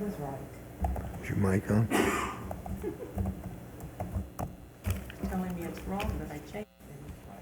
was right. Is your mic on? Telling me it's wrong, but I changed it. It's right.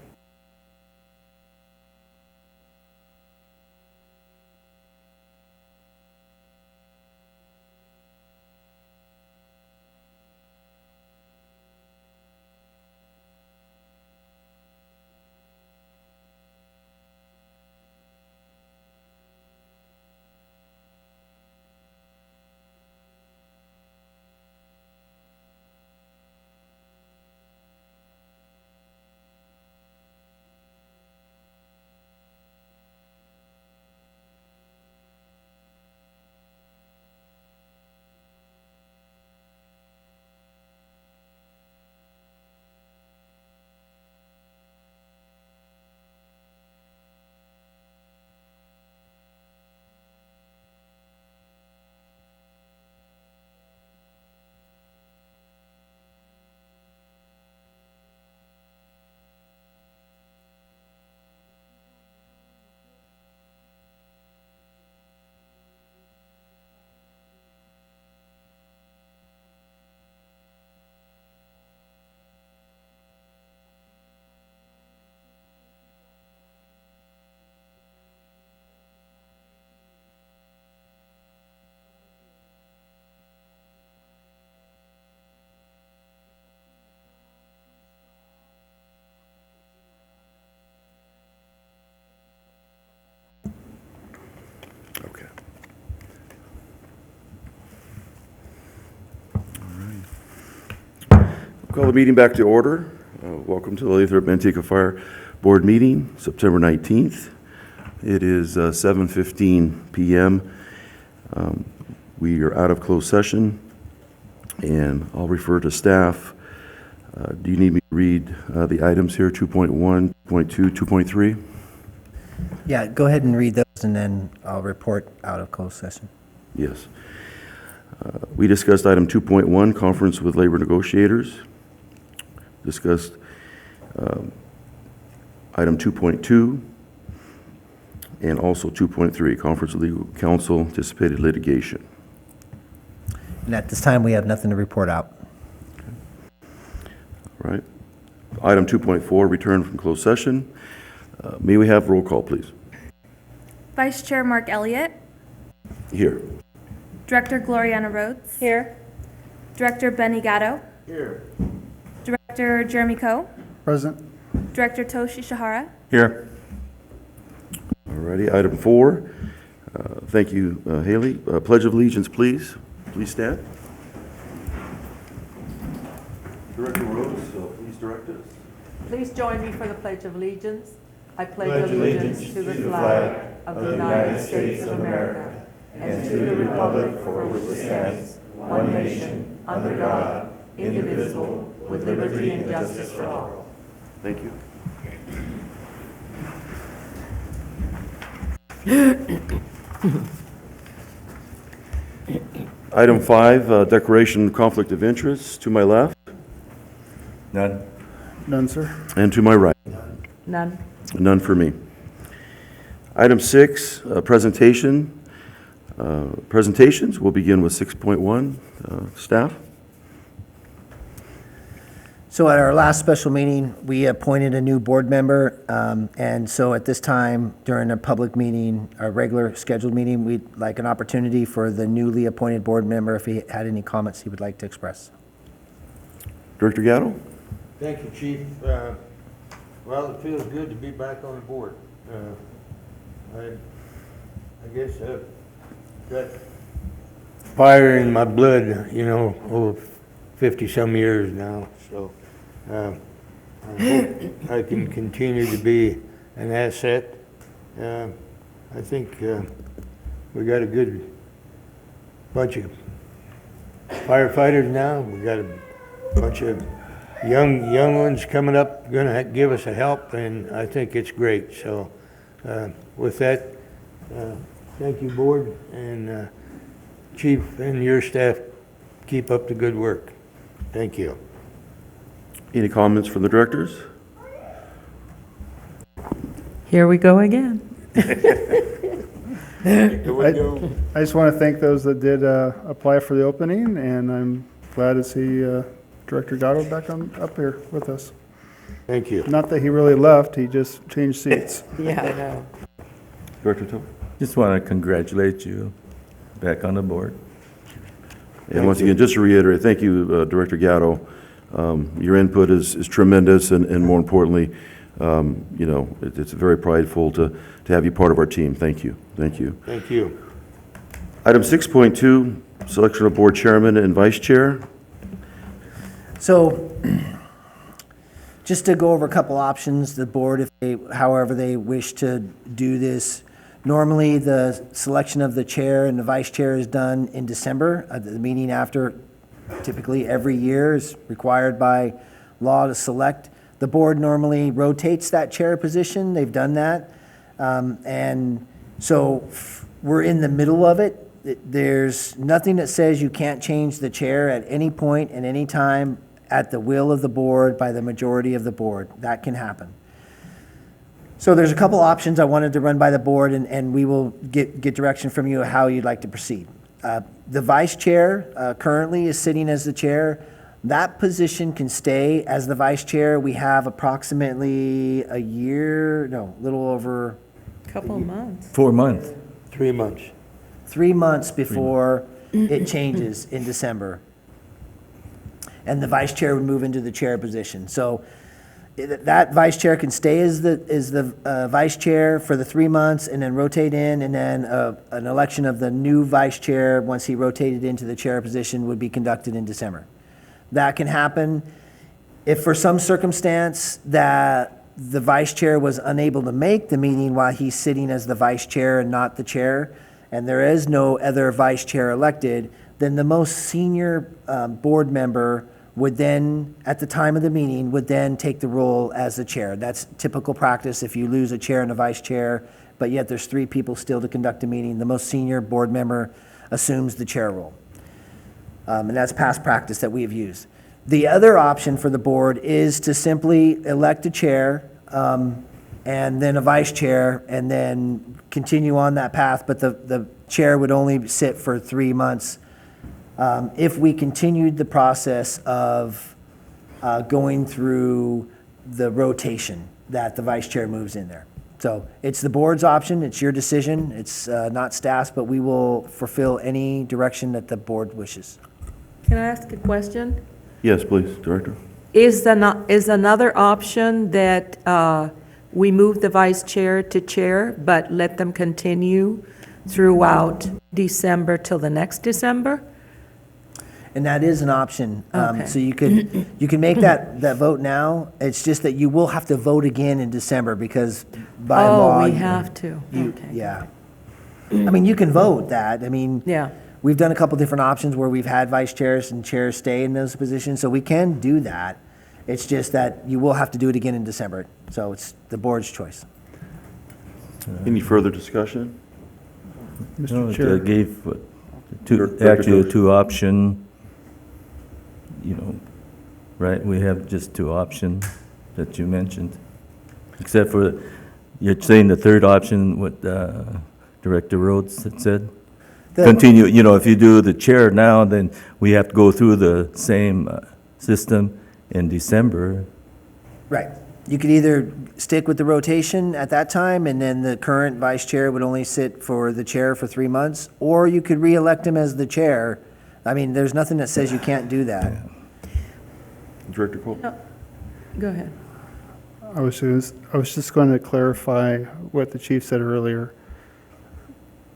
Okay. All right. Call the meeting back to order. Welcome to the Lathrop-Manteca Fire Board meeting, September 19th. It is 7:15 p.m. We are out of closed session, and I'll refer to staff. Do you need me to read the items here, 2.1, 2.2, 2.3? Yeah, go ahead and read those, and then I'll report out of closed session. Yes. We discussed item 2.1, conference with labor negotiators. Discussed item 2.2 and also 2.3, conference with legal counsel, anticipated litigation. And at this time, we have nothing to report out. All right. Item 2.4, return from closed session. May we have roll call, please? Vice Chair Mark Elliott. Here. Director Gloriana Rhodes. Here. Director Benny Gatto. Here. Director Jeremy Coe. Present. Director Toshi Shahara. Here. All righty. Item 4. Thank you, Haley. Pledge of allegiance, please. Please stand. Director Rhodes, please direct us. Please join me for the Pledge of Allegiance. I pledge allegiance to the flag of the United States of America and to the republic for which it stands, one nation, under God, indivisible, with liberty and justice for all. Thank you. Item 5, declaration of conflict of interest. To my left None. None, sir. and to my right. None. None for me. Item 6, presentation. Presentations. We'll begin with 6.1. Staff. So at our last special meeting, we appointed a new board member, and so at this time, during a public meeting, a regular scheduled meeting, we'd like an opportunity for the newly appointed board member, if he had any comments he would like to express. Director Gatto. Thank you, Chief. Well, it feels good to be back on the board. I guess I've got fire in my blood, you know, over 50-some years now, so I hope I can continue to be an asset. I think we got a good bunch of firefighters now. We got a bunch of young ones coming up, going to give us a help, and I think it's great. So with that, thank you, board, and Chief and your staff, keep up the good work. Thank you. Any comments from the directors? Here we go again. Here we go. I just want to thank those that did apply for the opening, and I'm glad to see Director Gatto back up here with us. Thank you. Not that he really left, he just changed seats. Yeah, I know. Director Toth? Just want to congratulate you back on the board. And once again, just to reiterate, thank you, Director Gatto. Your input is tremendous, and more importantly, you know, it's very prideful to have you part of our team. Thank you. Thank you. Thank you. Item 6.2, selection of board chairman and vice chair. So, just to go over a couple options, the board, if they, however they wish to do this. Normally, the selection of the chair and the vice chair is done in December, the meeting after, typically every year is required by law to select. The board normally rotates that chair position, they've done that. And so we're in the middle of it. There's nothing that says you can't change the chair at any point, at any time, at the will of the board, by the majority of the board. That can happen. So there's a couple options I wanted to run by the board, and we will get direction from you how you'd like to proceed. The vice chair currently is sitting as the chair. That position can stay as the vice chair. We have approximately a little over Couple of months. 4 months. 3 months. 3 months before it changes in December. And the vice chair would move into the chair position. So that vice chair can stay as the vice chair for the 3 months and then rotate in, and then an election of the new vice chair, once he rotated into the chair position, would be conducted in December. That can happen if for some circumstance that the vice chair was unable to make the meeting while he's sitting as the vice chair and not the chair, and there is no other vice chair elected, then the most senior board member would then, at the time of the meeting, would then take the role as the chair. That's typical practice if you lose a chair and a vice chair, but yet there's 3 people still to conduct a meeting. The most senior board member assumes the chair role. And that's past practice that we have used. The other option for the board is to simply elect a chair and then a vice chair, and then continue on that path, but the chair would only sit for 3 months if we continued the process of going through the rotation that the vice chair moves in there. So it's the board's option, it's your decision, it's not staff's, but we will fulfill any direction that the board wishes. Can I ask a question? Yes, please, Director. Is another option that we move the vice chair to chair, but let them continue throughout December till the next December? And that is an option. Okay. So you can make that vote now. It's just that you will have to vote again in December, because by law. Oh, we have to. you- Okay. Yeah. I mean, you can vote that. I mean, Yeah. we've done a couple different options where we've had vice chairs and chairs stay in those positions, so we can do that. It's just that you will have to do it again in December. So it's the board's choice. Any further discussion? Mr. Chair. Gave Director actually a Toth. 2 option, you know, right? We have just 2 options that you mentioned. Except for, you're saying the third option, what Director Rhodes had said? Continue, you know, if you do the chair now, then we have to go through the same system in December. Right. You could either stick with the rotation at that time, and then the current vice chair would only sit for the chair for 3 months, or you could re-elect him as the chair. I mean, there's nothing that says you can't do that. Director Cole? Go ahead. I was just going to clarify what the chief said earlier.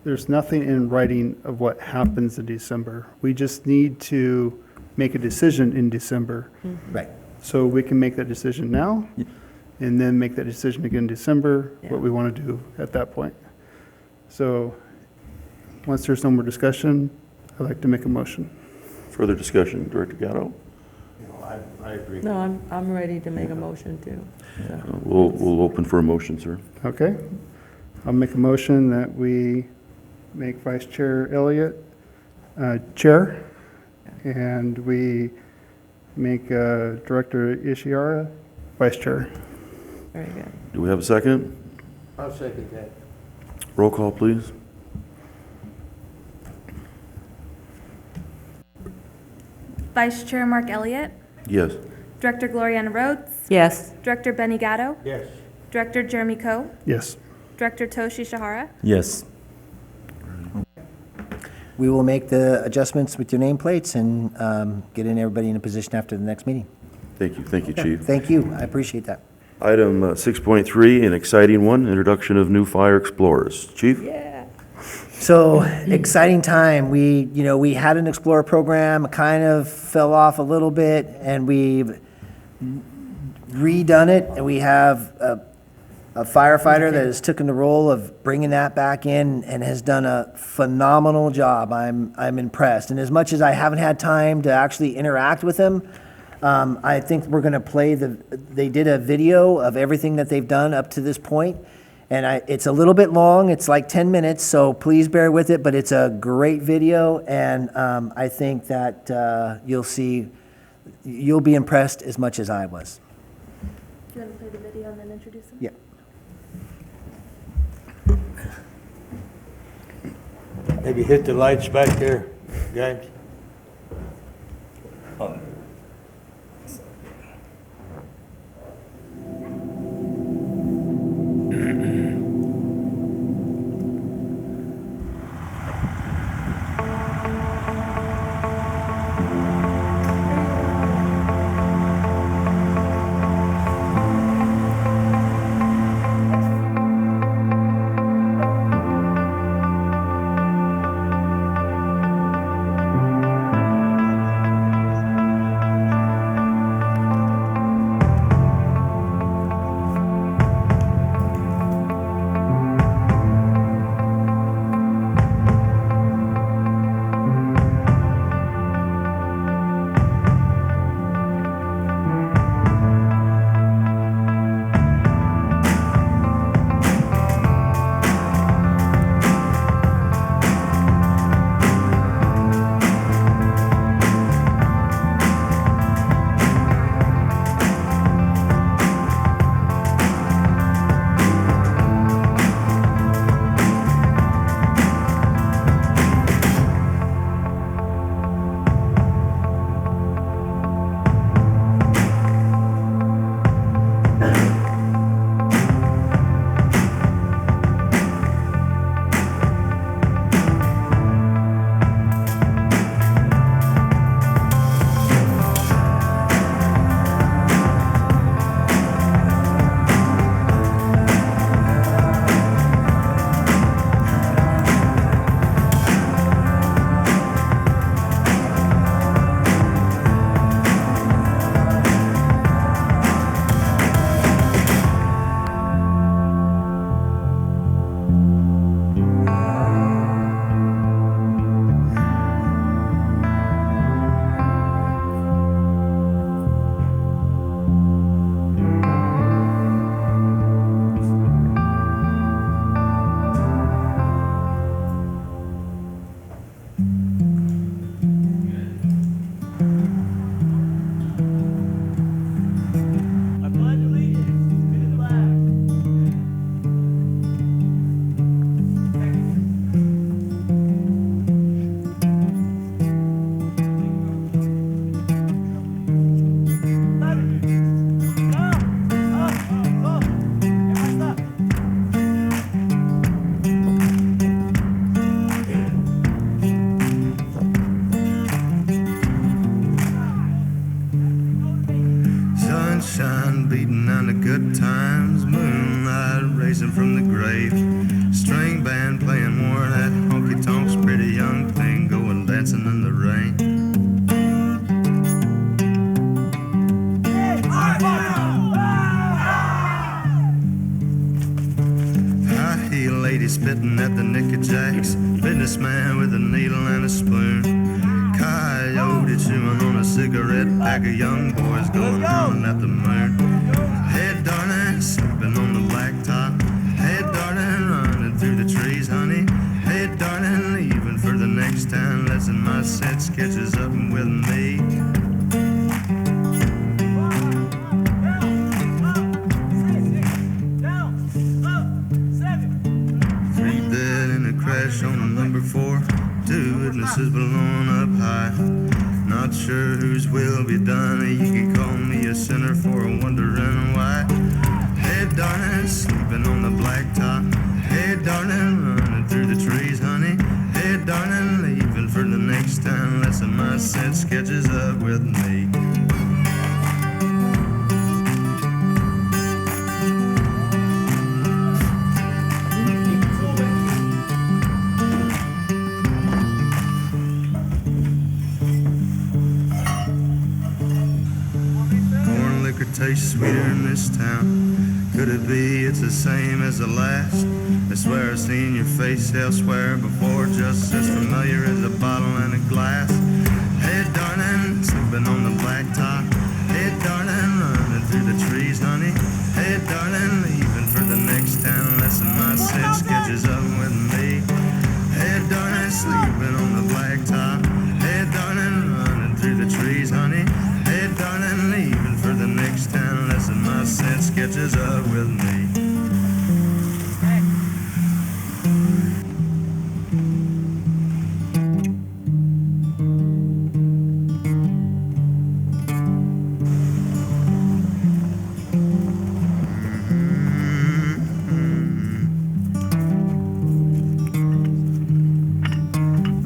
There's nothing in writing of what happens in December. We just need to make a decision in December. Right. So we can make that decision now, and then make that decision again in December, what we want to do at that point. So, once there's no more discussion, I'd like to make a motion. Further discussion, Director Gatto? I agree. No, I'm ready to make a motion too. So. We'll open for a motion, sir. Okay? I'll make a motion that we make Vice Chair Elliott Chair, and we make Director Ishiara Vice Chair. Very good. Do we have a second? I'll second that. Roll call, please. Vice Chair Mark Elliott, Yes. Director Gloriana Rhodes, Yes. Director Benny Gatto, Yes. Director Jeremy Coe, Yes. Director Toshi Shahara. Yes. We will make the adjustments with your nameplates and get everybody in a position after the next meeting. Thank you, Chief. Thank you, I appreciate that. Item 6.3, an exciting one, introduction of new fire explorers. Chief? So, exciting time. We had an Explorer program, kind of fell off a little bit, and we've redone it, and we have a firefighter that has taken the role of bringing that back in and has done a phenomenal job. I'm impressed. And as much as I haven't had time to actually interact with him, I think we're going to play they did a video of everything that they've done up to this point. And it's a little bit long, it's like 10 minutes, so please bear with it, but it's a great video, and I think that you'll be impressed as much as I was. Do you want to play the video and then introduce him? Yeah. Maybe hit the lights back there, guys. Sunshine beating on the good times, moonlight racing from the grave, string band playing more of that honky tonks, pretty young thing going dancing in the rain. High heel lady spitting at the Nicky Jacks, businessman with a needle and a spoon, coyote chewing on a cigarette, pack of young boys going running at the moon. Hey darling, sleeping on the blacktop. Hey darling, running through the trees, honey. Hey darling, leaving for the next town. Listen, my set sketches up with me. Three dead in a crash on a number 4. 2 witnesses blown up high. Not not sure whose will be done. You can call me a sinner for wondering why. Hey, darling, sleeping on the blacktop. Hey, darling, running through the trees, honey. Hey, darling, leaving for the next time. Lesson my set sketches up with me. Corn liquor tastes sweeter in this town. Could it be it's the same as the last? I swear I've seen your face elsewhere before, just as familiar as a bottle and a glass. Hey, darling, sleeping on the blacktop. Hey, darling, running through the trees, honey. Hey, darling, leaving for the next town. Lesson my set sketches up with me. Hey, darling, sleeping on the blacktop. Hey, darling, running through the trees, honey. Hey, darling, leaving for the next town. Lesson my set sketches up with me.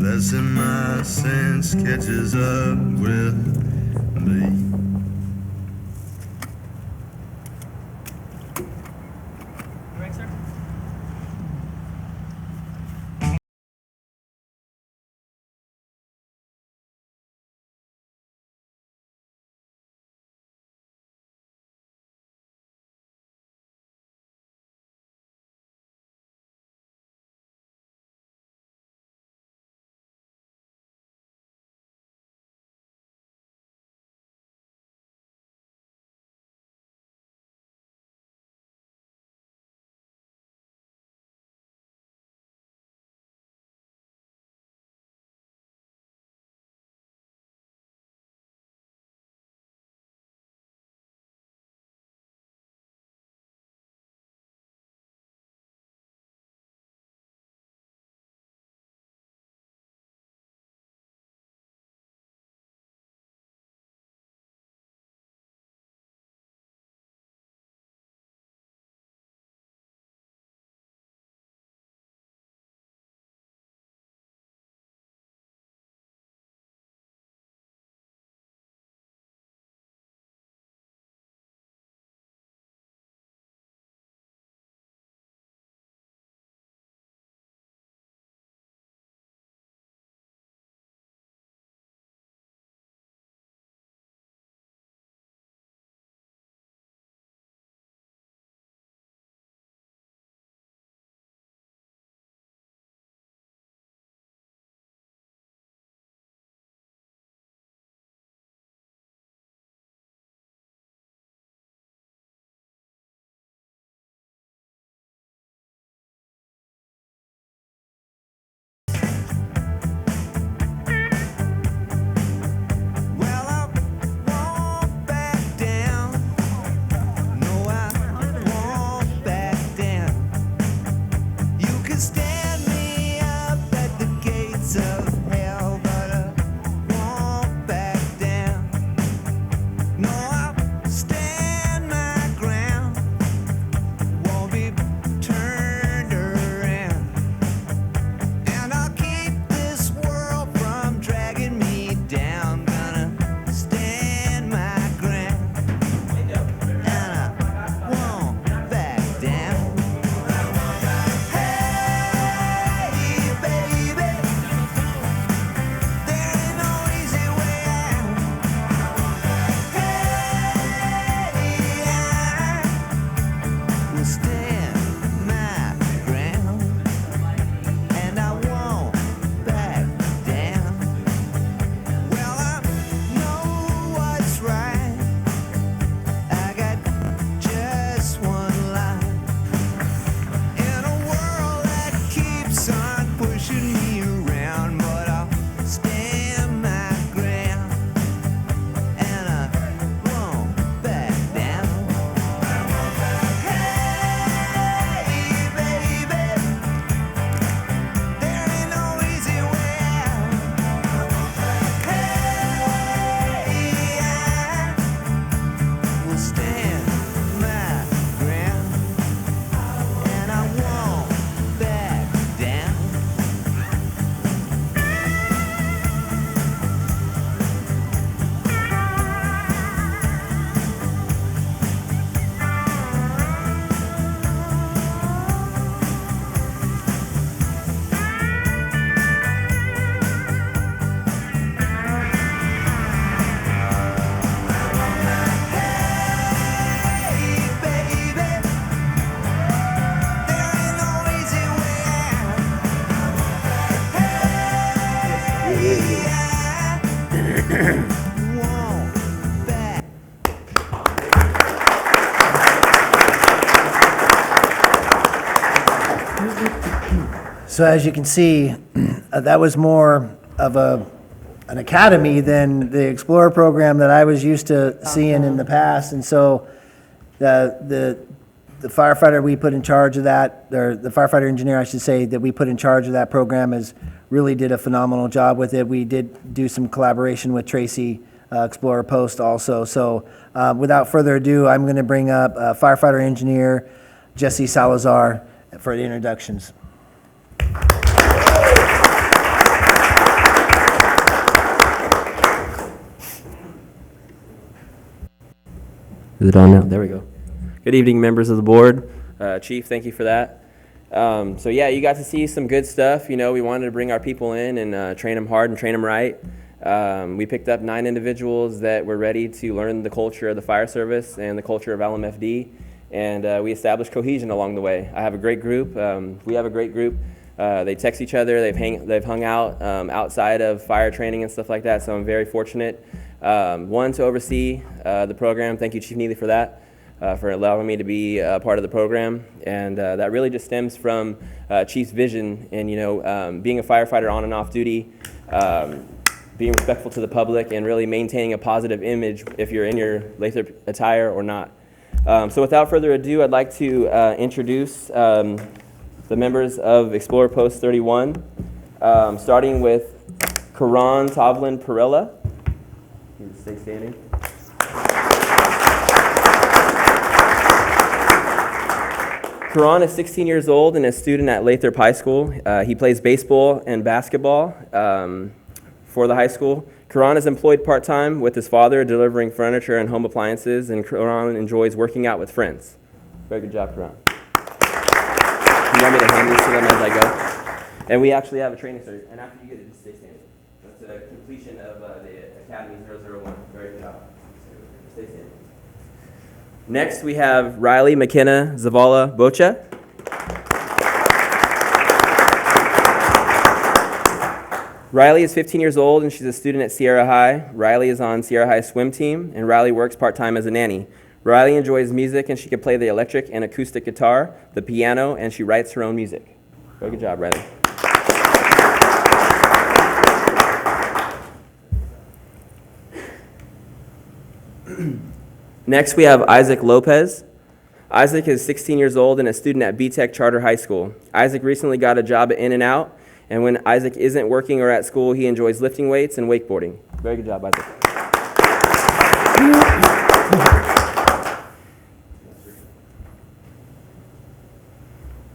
Lesson my sense catches up with me. So as you can see, that was more of an academy than the Explorer program that I was used to seeing in the past. And so the firefighter we put in charge of that, or the firefighter engineer, I should say, that we put in charge of that program really did a phenomenal job with it. We did do some collaboration with Tracy, Explorer Post also. So without further ado, I'm going to bring up firefighter engineer Jesse Salazar for the introductions. Is it on now? There we go. Good evening, members of the board. Chief, thank you for that. So yeah, you got to see some good stuff. You know, we wanted to bring our people in and train them hard and train them right. We picked up 9 individuals that were ready to learn the culture of the fire service and the culture of LMFD, and we established cohesion along the way. I have a great group. We have a great group. They text each other. They've hung out outside of fire training and stuff like that. So I'm very fortunate. One, to oversee the program. Thank you, Chief Neely, for that, for allowing me to be a part of the program. And that really just stems from Chief's vision and, you know, being a firefighter on and off duty, being respectful to the public, and really maintaining a positive image if you're in your Lathrop attire or not. So without further ado, I'd like to introduce the members of Explorer Post 31, starting with Karan Tovlin Perella. You can stay standing. Karan is 16 years old and a student at Lathrop High School. He plays baseball and basketball for the high school. Karan is employed part-time with his father delivering furniture and home appliances, and Karan enjoys working out with friends. Very good job, Karan. You want me to hand these to them as I go? And we actually have a training cert, and after you get it, just stay standing. That's a completion of the Academy 001. Very good job. Stay standing. Next, we have Riley McKenna Zavala Bocha. Riley is 15 years old, and she's a student at Sierra High. Riley is on Sierra High's swim team, and Riley works part-time as a nanny. Riley enjoys music, and she can play the electric and acoustic guitar, the piano, and she writes her own music. Very good job, Riley. Next, we have Isaac Lopez. Isaac is 16 years old and a student at B-Tech Charter High School. Isaac recently got a job at In-N-Out, and when Isaac isn't working or at school, he enjoys lifting weights and wakeboarding. Very good job, Isaac.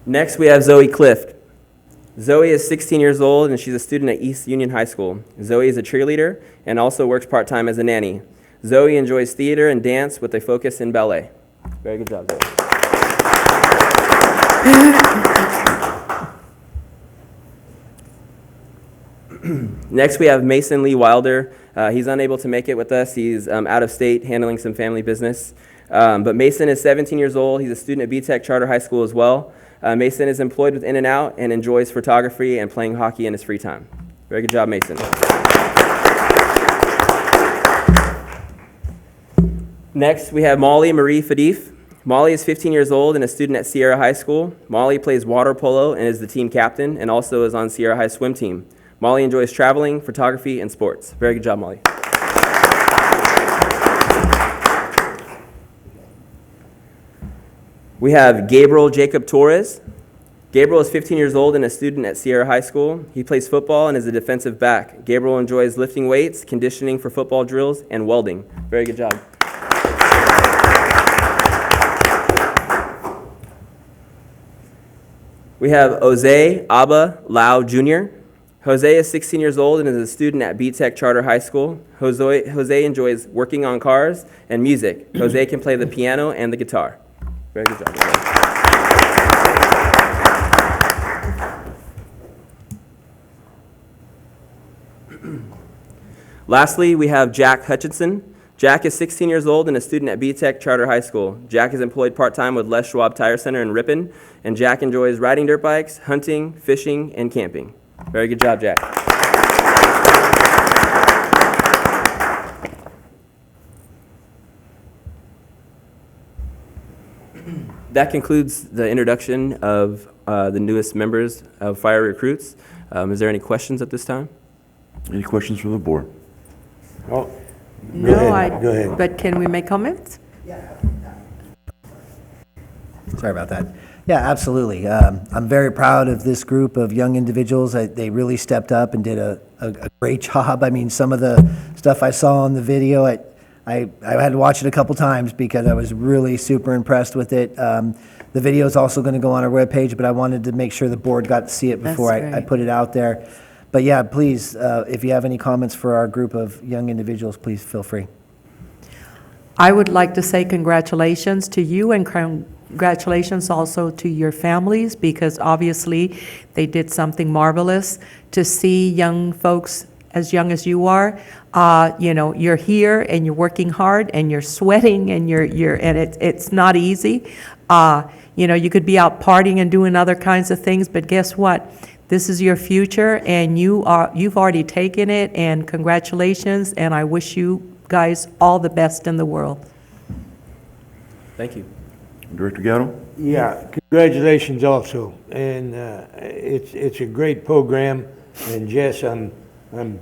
Next, we have Zoe Clift. Zoe is 16 years old, and she's a student at East Union High School. Zoe is a cheerleader and also works part-time as a nanny. Zoe enjoys theater and dance with a focus in ballet. Very good job, Zoe. Next, we have Mason Lee Wilder. He's unable to make it with us. He's out of state handling some family business. But Mason is 17 years old. He's a student at B-Tech Charter High School as well. Mason is employed with In-N-Out and enjoys photography and playing hockey in his free time. Very good job, Mason. Next, we have Molly Marie Fadif. Molly is 15 years old and a student at Sierra High School. Molly plays water polo and is the team captain, and also is on Sierra High swim team. Molly enjoys traveling, photography, and sports. Very good job, Molly. We have Gabriel Jacob Torres. Gabriel is 15 years old and a student at Sierra High School. He plays football and is a defensive back. Gabriel enjoys lifting weights, conditioning for football drills, and welding. Very good job. We have Jose Abba Lau Jr. Jose is 16 years old and is a student at B-Tech Charter High School. Jose enjoys working on cars and music. Jose can play the piano and the guitar. Very good job, Jose. Lastly, we have Jack Hutchinson. Jack is 16 years old and a student at B-Tech Charter High School. Jack is employed part-time with Les Schwab Tire Center in Ripon, and Jack enjoys riding dirt bikes, hunting, fishing, and camping. Very good job, Jack. That concludes the introduction of the newest members of Fire Recruits. Is there any questions at this time? Any questions from the board? Oh, No, go ahead. But can we make comments? Sorry about that. Yeah, absolutely. I'm very proud of this group of young individuals. They really stepped up and did a great job. I mean, some of the stuff I saw on the video, I had to watch it a couple times because I was really super impressed with it. The video is also going to go on our webpage, but I wanted to make sure the board got to see it before That's I great. put it out there. But yeah, please, if you have any comments for our group of young individuals, please feel free. I would like to say congratulations to you and congratulations also to your families, because obviously they did something marvelous. To see young folks as young as you are, you're here and you're working hard and you're sweating and and it's not easy. You could be out partying and doing other kinds of things, but guess what? This is your future, and you've already taken it, and congratulations, and I wish you guys all the best in the world. Thank you. Director Gatto? Yeah, congratulations also. And it's a great program. And Jess, I'm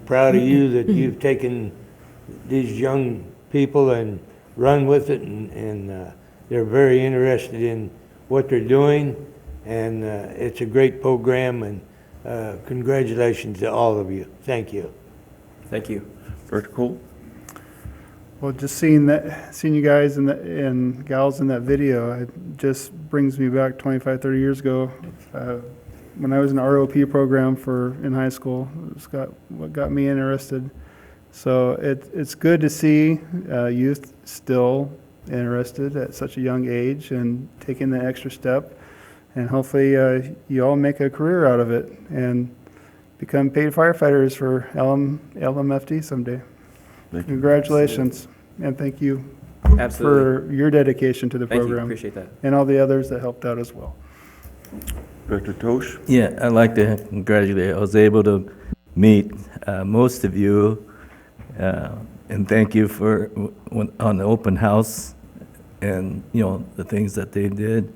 proud of you that you've taken these young people and run with it, and they're very interested in what they're doing. And it's a great program, and congratulations to all of you. Thank you. Thank you. Director Cole? Well, just seeing you guys and gals in that video, it just brings me back 25, 30 years ago. When I was in the ROP program in high school, it's what got me interested. So it's good to see youth still interested at such a young age and taking the extra step. And hopefully you all make a career out of it and become paid firefighters for LMFD someday. Thank you. Congratulations, and thank you Absolutely. for your dedication to the Thank you. program. Appreciate that. And all the others that helped out as well. Director Tosh? Yeah, I'd like to congratulate. I was able to meet most of you, and thank you for on the open house and the things that they did.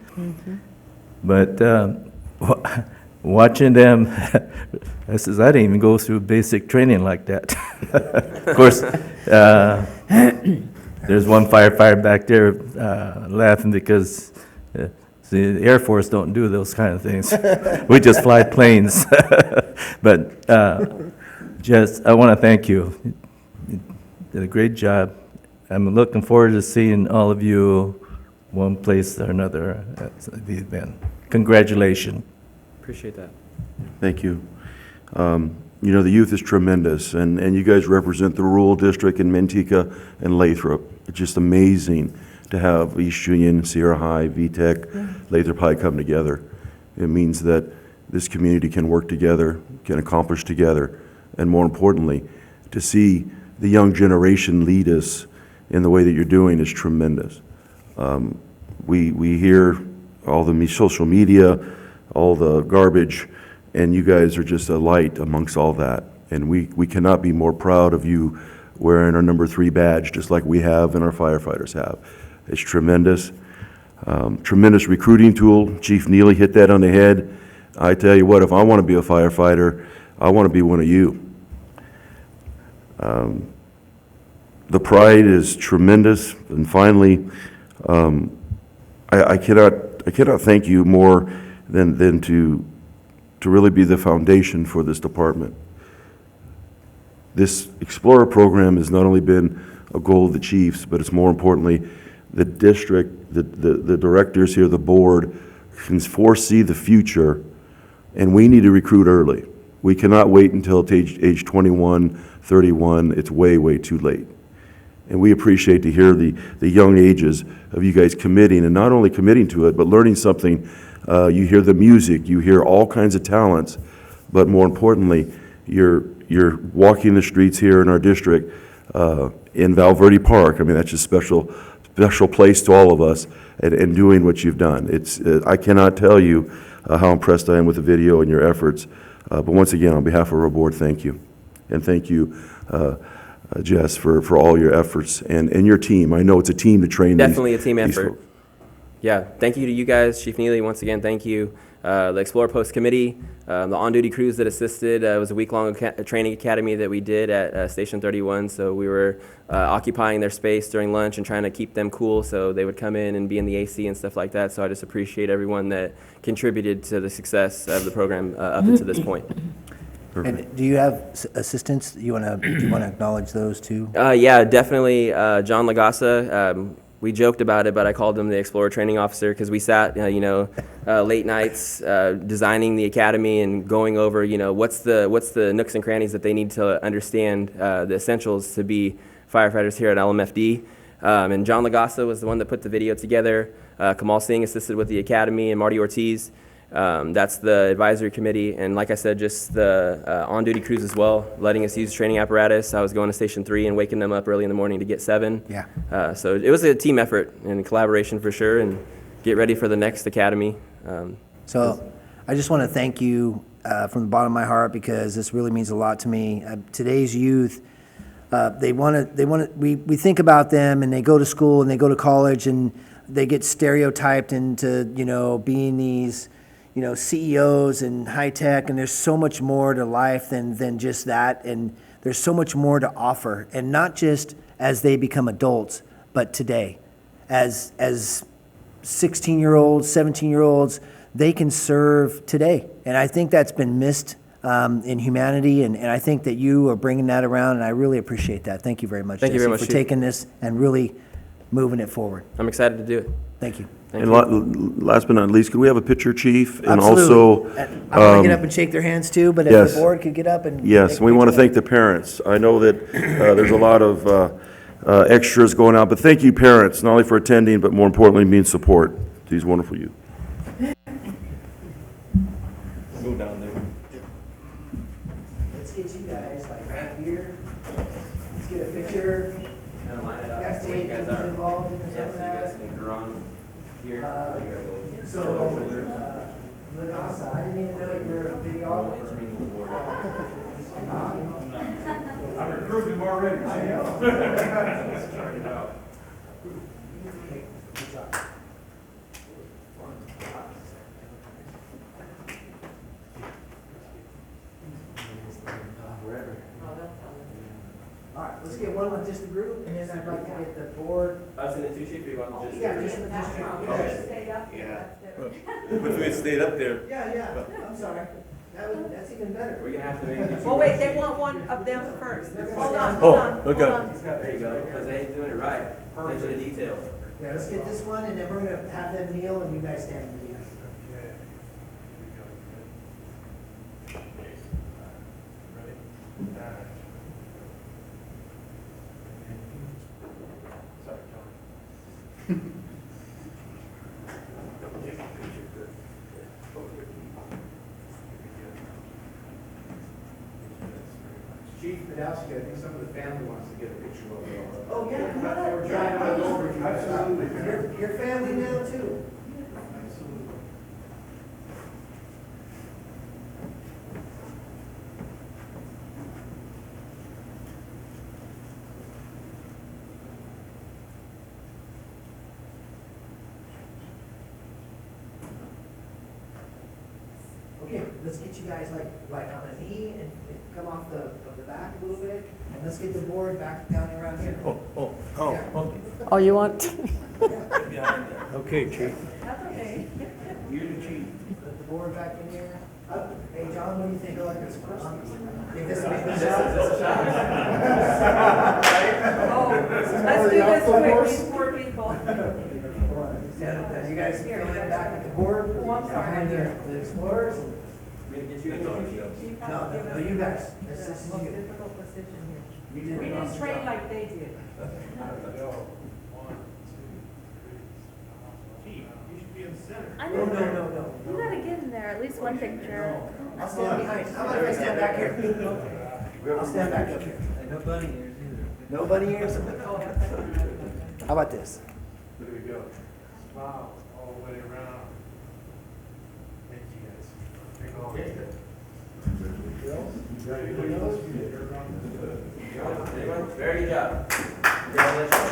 But watching them, I says I didn't even go through basic training like that. Of course, there's one firefighter back there laughing because. See, the Air Force don't do those kind of things. We just fly planes. But I want to thank you. You did a great job. I'm looking forward to seeing all of you one place or another at the event. Congratulations. Appreciate that. Thank you. The youth is tremendous, and you guys represent the rural district in Manteca and Lathrop. It's just amazing to have East Union, Sierra High, VTech, Lathrop High come together. It means that this community can work together, can accomplish together, and more importantly, to see the young generation lead us in the way that you're doing is tremendous. We hear all the social media, all the garbage, and you guys are just a light amongst all that. And we cannot be more proud of you wearing our number 3 badge, just like we have and our firefighters have. It's tremendous. Tremendous recruiting tool. Chief Neely hit that on the head. I tell you what, if I want to be a firefighter, I want to be one of you. The pride is tremendous. And finally, I cannot thank you more than to really be the foundation for this department. This Explorer program has not only been a goal of the chiefs, but it's more importantly, the district, the directors here, the board, can foresee the future, and we need to recruit early. We cannot wait until age 21, 31. It's way, way too late. And we appreciate to hear the young ages of you guys committing, and not only committing to it, but learning something. You hear the music, you hear all kinds of talents, but more importantly, you're walking the streets here in our district, in Valverde Park. I mean, that's a special place to all of us, and doing what you've done. I cannot tell you how impressed I am with the video and your efforts. But once again, on behalf of our board, thank you. And thank you, Jess, for all your efforts and your team. I know it's a team to train Definitely a team these effort. folks. Yeah, thank you to you guys, Chief Neely, once again, thank you. the Explore Post Committee, the on-duty crews that assisted. It was a week-long training academy that we did at Station 31, so we were occupying their space during lunch and trying to keep them cool so they would come in and be in the AC and stuff like that. So I just appreciate everyone that contributed to the success of the program up until this point. And do you have assistants? Do you want to acknowledge those too? Yeah, definitely. John Lagasa. We joked about it, but I called him the Explorer Training Officer because we sat, late nights designing the academy and going over, what's the nooks and crannies that they need to understand the essentials to be firefighters here at LMFD. And John Lagasa was the one that put the video together. Kamal Singh assisted with the academy, and Marty Ortiz. That's the advisory committee, and like I said, just the on-duty crews as well, letting us use training apparatus. I was going to Station 3 and waking them up early in the morning to get 7. Yeah. So it was a team effort and collaboration for sure, and get ready for the next academy. So I just want to thank you from the bottom of my heart, because this really means a lot to me. Today's youth, we think about them, and they go to school and they go to college, and they get stereotyped into, being these, CEOs and high tech, and there's so much more to life than just that, and there's so much more to offer, and not just as they become adults, but today, as 16-year-olds, 17-year-olds, they can serve today, and I think that's been missed in humanity, and I think that you are bringing that around, and I really appreciate that. Thank you very much, Thank you very much, for Chief. taking this and really moving it forward. I'm excited to do it. Thank you. And last but not least, could we have a picture, Chief? And Absolutely. also, I want to get up and shake their hands too, but if yes. the board could get up and yes, take a we want to picture. thank the parents. I know that there's a lot of extras going on, but thank you, parents, not only for attending, but more importantly, being support to these wonderful youth. Go down there. Let's get you guys like right here. Let's get a picture. Guys, take involved in this So, Lagasa, I didn't even know you were a videographer. I recruited him already. I know. Started out. Good job. All right, let's get one with just the group, and then I'd like to get the board. Us in the two chief, or you want just? Yeah, just you guys. Yeah. If we had stayed up there. Yeah, I'm sorry. That's even better. We're gonna have to make it. Well, wait, they want one of them first. Hold on, Oh, hold on, okay. hold on. There you go, because they ain't doing it right. Attention to detail. Yeah, let's get this one, and then we're gonna have them kneel, and you guys stand with me. Chief Podolsky, I think some of the family wants to get a picture of it. Oh, yeah, come on up. We're trying to go over. Absolutely. Your family now, too. Okay, let's get you guys like on a knee and come off the back a little bit, and let's get the board back down around here. Oh, you want? Okay, Chief. That's okay. You're the chief. Put the board back in here. Hey, John, what do you think of like this? Think this will be the Oh, let's do this quick, these poor people. Yeah, you guys feel it back at the board? Oh, I'm sorry. Behind the Explorers? We're gonna get you in the No, you guys. This is Most you. difficult position here. You did We an didn't awesome train job. like they did. You should be in the center. I No, know. no. You gotta get in there, at least one picture. I'll stand behind. How about if I stand back here? I'll stand back up here. No bunny ears either. No bunny ears? How about this? There we go. Smile all the way around. Thank you guys. Take all. Very good job. Congratulations.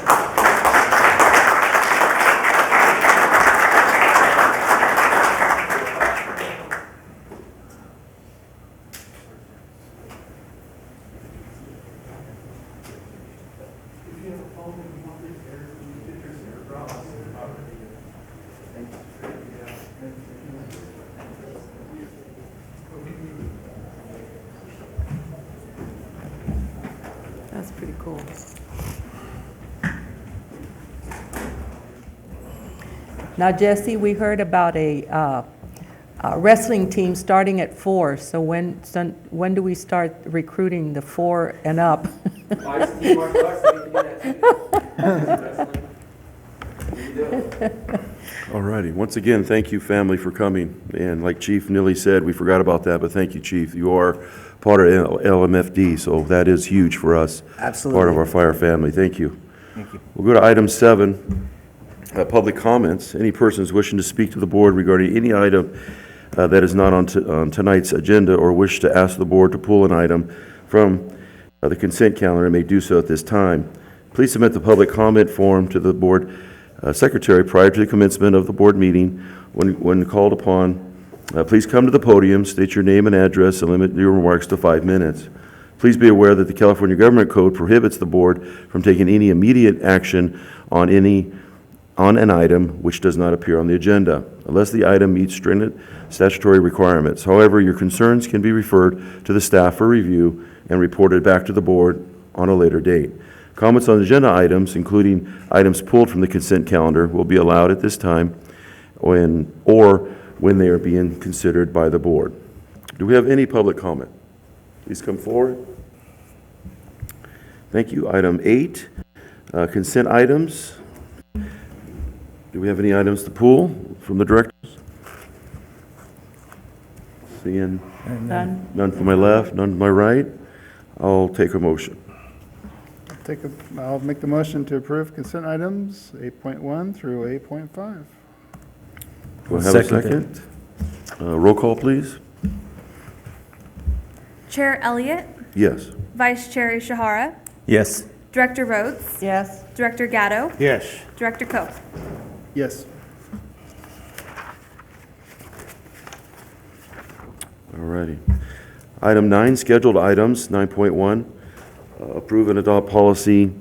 pretty cool. Now, Jesse, we heard about a wrestling team starting at 4. So when do we start recruiting the 4 and up? All righty. Once again, thank you, family, for coming. And like Chief Nilly said, we forgot about that, but thank you, Chief. You are part of LMFD, so that is huge for us. Absolutely. Part of our fire family. Thank you. Thank you. We'll go to item 7, public comments. Any persons wishing to speak to the board regarding any item that is not on tonight's agenda or wish to ask the board to pull an item from the consent calendar may do so at this time. Please submit the public comment form to the board secretary prior to the commencement of the board meeting. When called upon, please come to the podium, state your name and address, and limit your remarks to 5 minutes. Please be aware that the California Government Code prohibits the board from taking any immediate action on an item which does not appear on the agenda, unless the item meets stringent statutory requirements. However, your concerns can be referred to the staff for review and reported back to the board on a later date. Comments on agenda items, including items pulled from the consent calendar, will be allowed at this time when they are being considered by the board. Do we have any public comment? Please come forward. Thank you. Item 8, consent items. Do we have any items to pull from the directors? Seeing None? none from my left, none to my right. I'll take a motion. I'll make the motion to approve consent items 8.1 through 8.5. Do I have a Second. second? Roll call, please. Chair Elliott, Yes. Vice Chair Ishihara, Yes. Director Rhodes, Yes? Director Gatto, Yes. Director Coe. Yes. All righty. Item 9, scheduled items, 9.1. Approve and adopt policy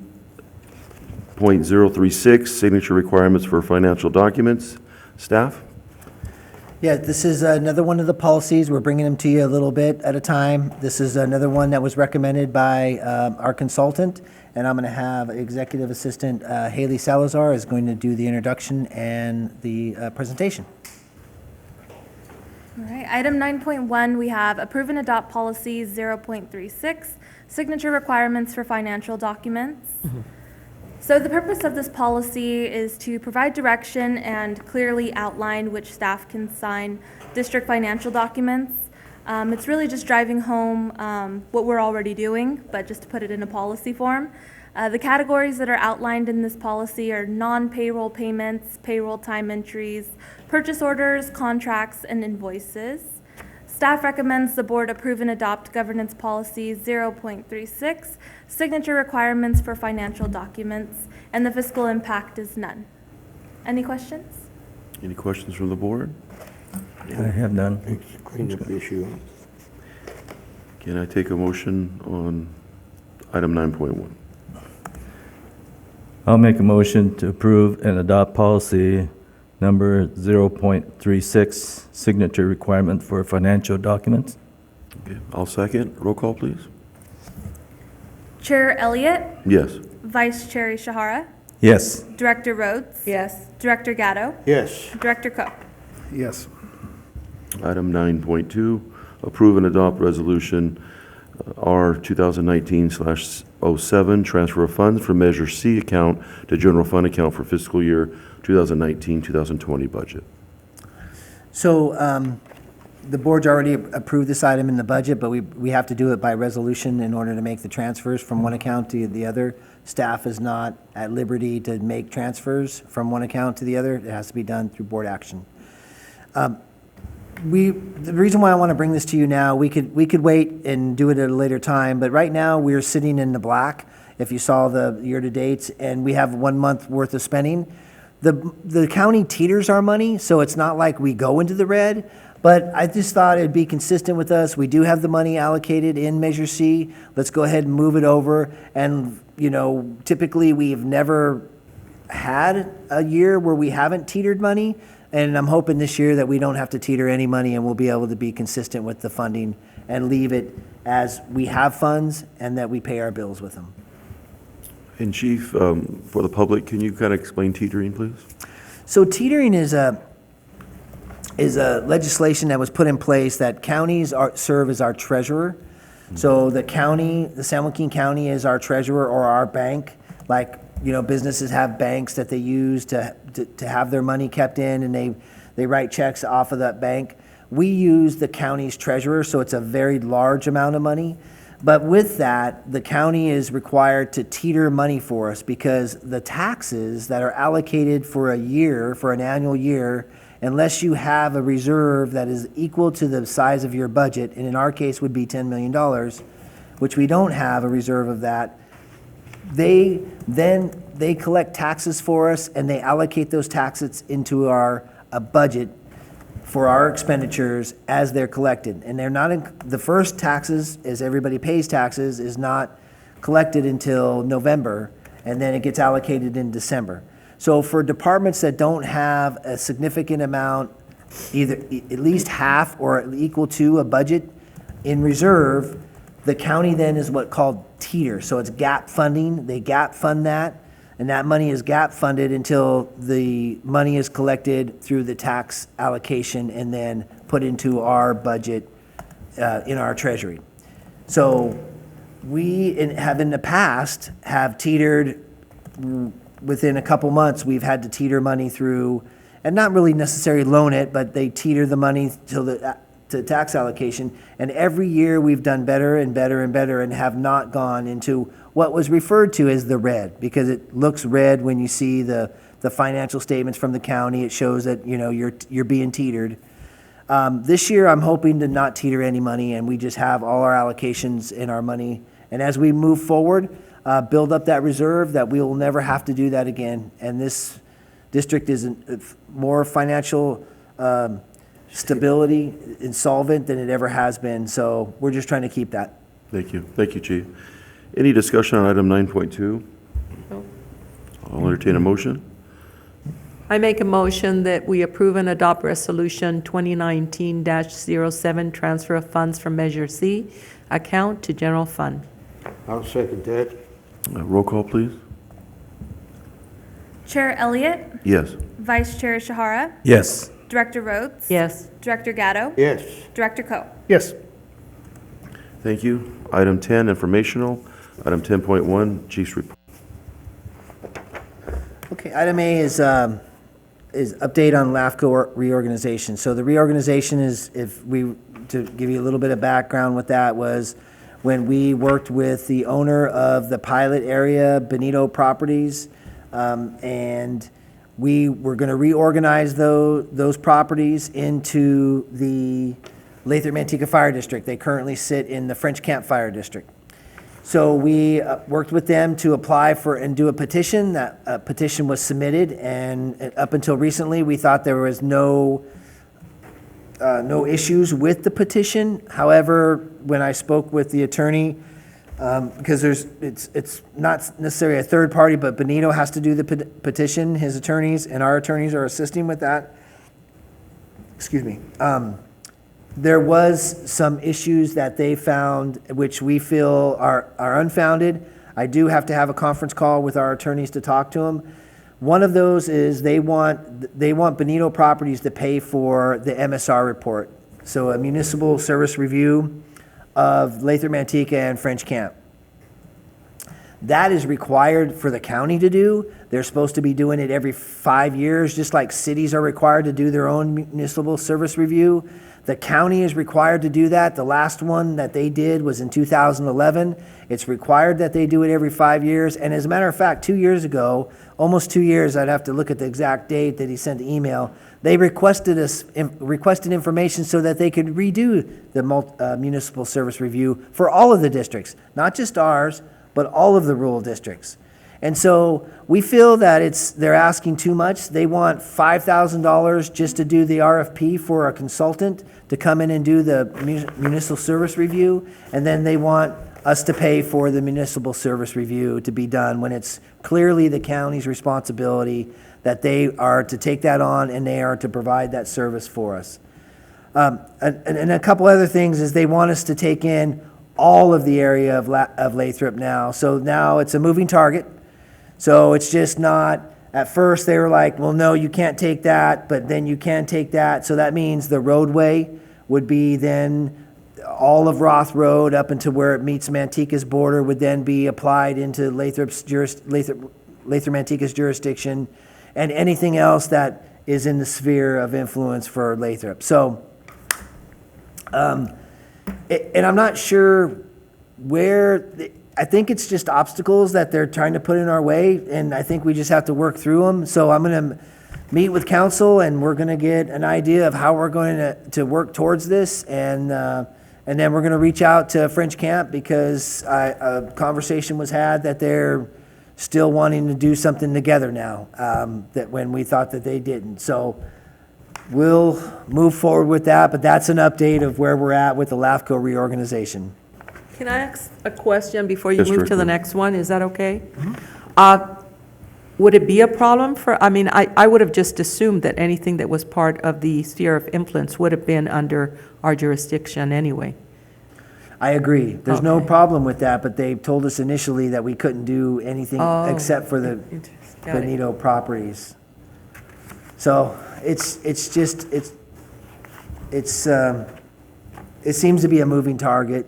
.036, signature requirements for financial documents. Staff? Yeah, this is another one of the policies. We're bringing them to you a little bit at a time. This is another one that was recommended by our consultant, and I'm going to have Executive Assistant Haley Salazar is going to do the introduction and the presentation. All right, item 9.1, we have approve and adopt policy 0.36, signature requirements for financial documents. So the purpose of this policy is to provide direction and clearly outline which staff can sign district financial documents. It's really just driving home what we're already doing, but just to put it in a policy form. The categories that are outlined in this policy are non-payroll payments, payroll time entries, purchase orders, contracts, and invoices. Staff recommends the board approve and adopt governance policy 0.36, signature requirements for financial documents, and the fiscal impact is none. Any questions? Any questions from the board? I have none. It's a cleanup issue. Can I take a motion on item 9.1? I'll make a motion to approve and adopt policy number 0.36, signature requirement for financial documents. Okay, I'll second. Roll call, please. Chair Elliott, Yes. Vice Chair Ishihara, Yes. Director Rhodes, Yes? Director Gatto, Yes. Director Coe. Yes. Item 9.2, approve and adopt resolution R 2019/07, transfer of funds from Measure C account to general fund account for fiscal year 2019-2020 budget. So the board's already approved this item in the budget, but we have to do it by resolution in order to make the transfers from one account to the other. Staff is not at liberty to make transfers from one account to the other. It has to be done through board action. The reason why I want to bring this to you now, we could wait and do it at a later time, but right now we're sitting in the black, if you saw the year-to-dates, and we have 1 month worth of spending. The county teeters our money, so it's not like we go into the red, but I just thought it'd be consistent with us. We do have the money allocated in Measure C. Let's go ahead and move it over. And, typically we've never had a year where we haven't teetered money. And I'm hoping this year that we don't have to teeter any money and we'll be able to be consistent with the funding and leave it as we have funds and that we pay our bills with them. And Chief, for the public, can you kind of explain teetering, please? So teetering is a legislation that was put in place that counties serve as our treasurer. So the county, the San Joaquin County is our treasurer or our bank. Like, businesses have banks that they use to have their money kept in, and they write checks off of that bank. We use the county's treasurer, so it's a very large amount of money. But with that, the county is required to teeter money for us because the taxes that are allocated for a year, for an annual year, unless you have a reserve that is equal to the size of your budget, and in our case would be $10 million, which we don't have a reserve of that, they collect taxes for us and they allocate those taxes into a budget for our expenditures as they're collected. And they're not, the first taxes, as everybody pays taxes, is not collected until November, and then it gets allocated in December. So for departments that don't have a significant amount, either at least half or equal to a budget in reserve, the county then is what called teeter. So it's gap funding. They gap fund that, and that money is gap funded until the money is collected through the tax allocation and then put into our budget in our treasury. So we have in the past have teetered. Within a couple months, we've had to teeter money through, and not really necessarily loan it, but they teeter the money to tax allocation. And every year we've done better and better and better and have not gone into what was referred to as the red, because it looks red when you see the financial statements from the county. It shows that you're being teetered. This year, I'm hoping to not teeter any money, and we just have all our allocations in our money. And as we move forward, build up that reserve, that we will never have to do that again. And this district is more financial stability, insolvent than it ever has been. So we're just trying to keep that. Thank you. Thank you, Chief. Any discussion on item 9.2? No. I'll entertain a motion. I make a motion that we approve and adopt Resolution 2019-07, transfer of funds from Measure C account to general fund. I'll second that. Roll call, please. Chair Elliott, Yes. Vice Chair Shahara, Yes. Director Rhodes. Yes. Director Gatto. Yes. Director Coe. Yes. Thank you. Item 10, informational. Item 10.1, Chief's report. Okay, item A is update on LAFCO reorganization. So the reorganization is, to give you a little bit of background with that, was when we worked with the owner of the pilot area, Benito Properties, and we were going to reorganize those properties into the Lathrop-Manteca Fire District. They currently sit in the French Camp Fire District. So we worked with them to apply for and do a petition. That petition was submitted, and up until recently, we thought there was no issues with the petition. However, when I spoke with the attorney, because it's not necessarily a third party, but Benito has to do the petition, his attorneys, and our attorneys are assisting with that. Excuse me. There was some issues that they found, which we feel are unfounded. I do have to have a conference call with our attorneys to talk to them. One of those is they want Benito Properties to pay for the MSR report, so a municipal service review of Lathrop-Manteca and French Camp. That is required for the county to do. They're supposed to be doing it every 5 years, just like cities are required to do their own municipal service review. The county is required to do that. The last one that they did was in 2011. It's required that they do it every 5 years. And as a matter of fact, 2 years ago, almost 2 years, I'd have to look at the exact date that he sent the email, they requested information so that they could redo the municipal service review for all of the districts, not just ours, but all of the rural districts. And so we feel that they're asking too much. They want $5,000 just to do the RFP for a consultant to come in and do the municipal service review, and then they want us to pay for the municipal service review to be done when it's clearly the county's responsibility that they are to take that on and they are to provide that service for us. And a couple other things is they want us to take in all of the area of Lathrop now. So now it's a moving target. So it's just not, at first they were like, well, no, you can't take that, but then you can take that. So that means the roadway would be then, all of Roth Road up into where it meets Manteca's border would then be applied into Lathrop-Manteca's jurisdiction, and anything else that is in the sphere of influence for Lathrop. So, and I'm not sure where, I think it's just obstacles that they're trying to put in our way, and I think we just have to work through them. So I'm going to meet with council, and we're going to get an idea of how we're going to work towards this, and then we're going to reach out to French Camp, because a conversation was had that they're still wanting to do something together now, that when we thought that they didn't. So we'll move forward with that, but that's an update of where we're at with the LAFCO reorganization. Can I ask a question before you Yes, move to directly. the next one? Is that okay? Would it be a problem for, I mean, I would have just assumed that anything that was part of the sphere of influence would have been under our jurisdiction anyway. I agree. There's no Okay. problem with that, but they told us initially that we couldn't do anything Oh. except for the Got it. Benito properties. So it seems to be a moving target.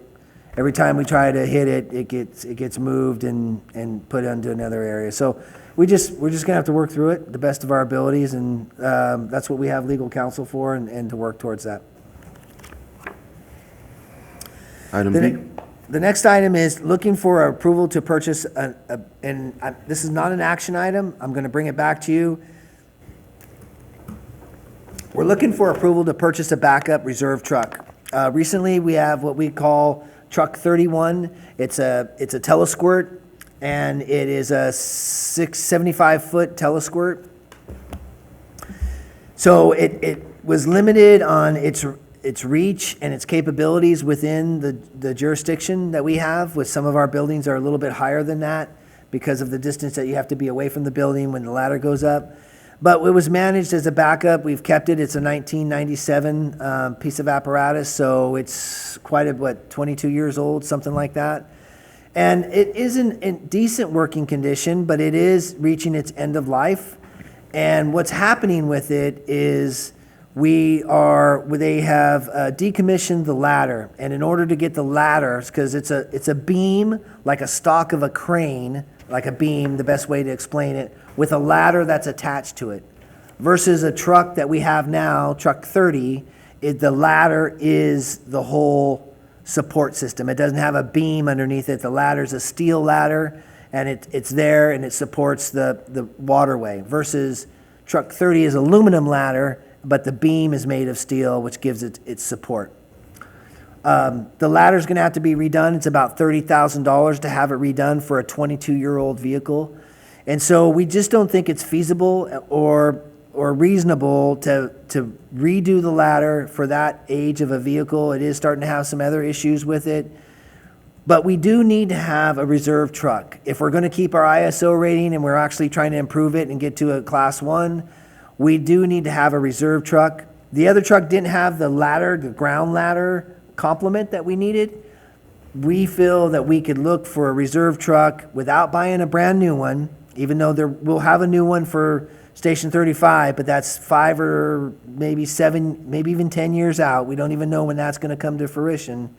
Every time we try to hit it, it gets moved and put into another area. So we're just gonna have to work through it the best of our abilities, and that's what we have legal counsel for, and to work towards that. Item B. The next item is looking for approval to purchase, this is not an action item, I'm gonna bring it back to you. We're looking for approval to purchase a backup reserve truck. Recently, we have what we call Truck 31. It's a telesquirt, and it is a 75-foot telesquirt. So it was limited on its reach and its capabilities within the jurisdiction that we have, with some of our buildings are a little bit higher than that because of the distance that you have to be away from the building when the ladder goes up. But it was managed as a backup. We've kept it. It's a 1997 piece of apparatus, so it's quite 22 years old, something like that. And it is in decent working condition, but it is reaching its end of life. And what's happening with it is they have decommissioned the ladder, and in order to get the ladder, because it's a beam, like a stalk of a crane, like a beam, the best way to explain it, with a ladder that's attached to it. Versus a truck that we have now, Truck 30, the ladder is the whole support system. It doesn't have a beam underneath it. The ladder's a steel ladder, and it's there, and it supports the waterway. Versus Truck 30 is aluminum ladder, but the beam is made of steel, which gives it its support. The ladder's gonna have to be redone. It's about $30,000 to have it redone for a 22-year-old vehicle. And so we just don't think it's feasible or reasonable to redo the ladder for that age of a vehicle. It is starting to have some other issues with it. But we do need to have a reserve truck. If we're gonna keep our ISO rating and we're actually trying to improve it and get to a Class 1, we do need to have a reserve truck. The other truck didn't have the ladder, the ground ladder complement that we needed. We feel that we could look for a reserve truck without buying a brand new one, even though we'll have a new one for Station 35, but that's 5 or maybe 7, maybe even 10 years out. We don't even know when that's gonna come to fruition.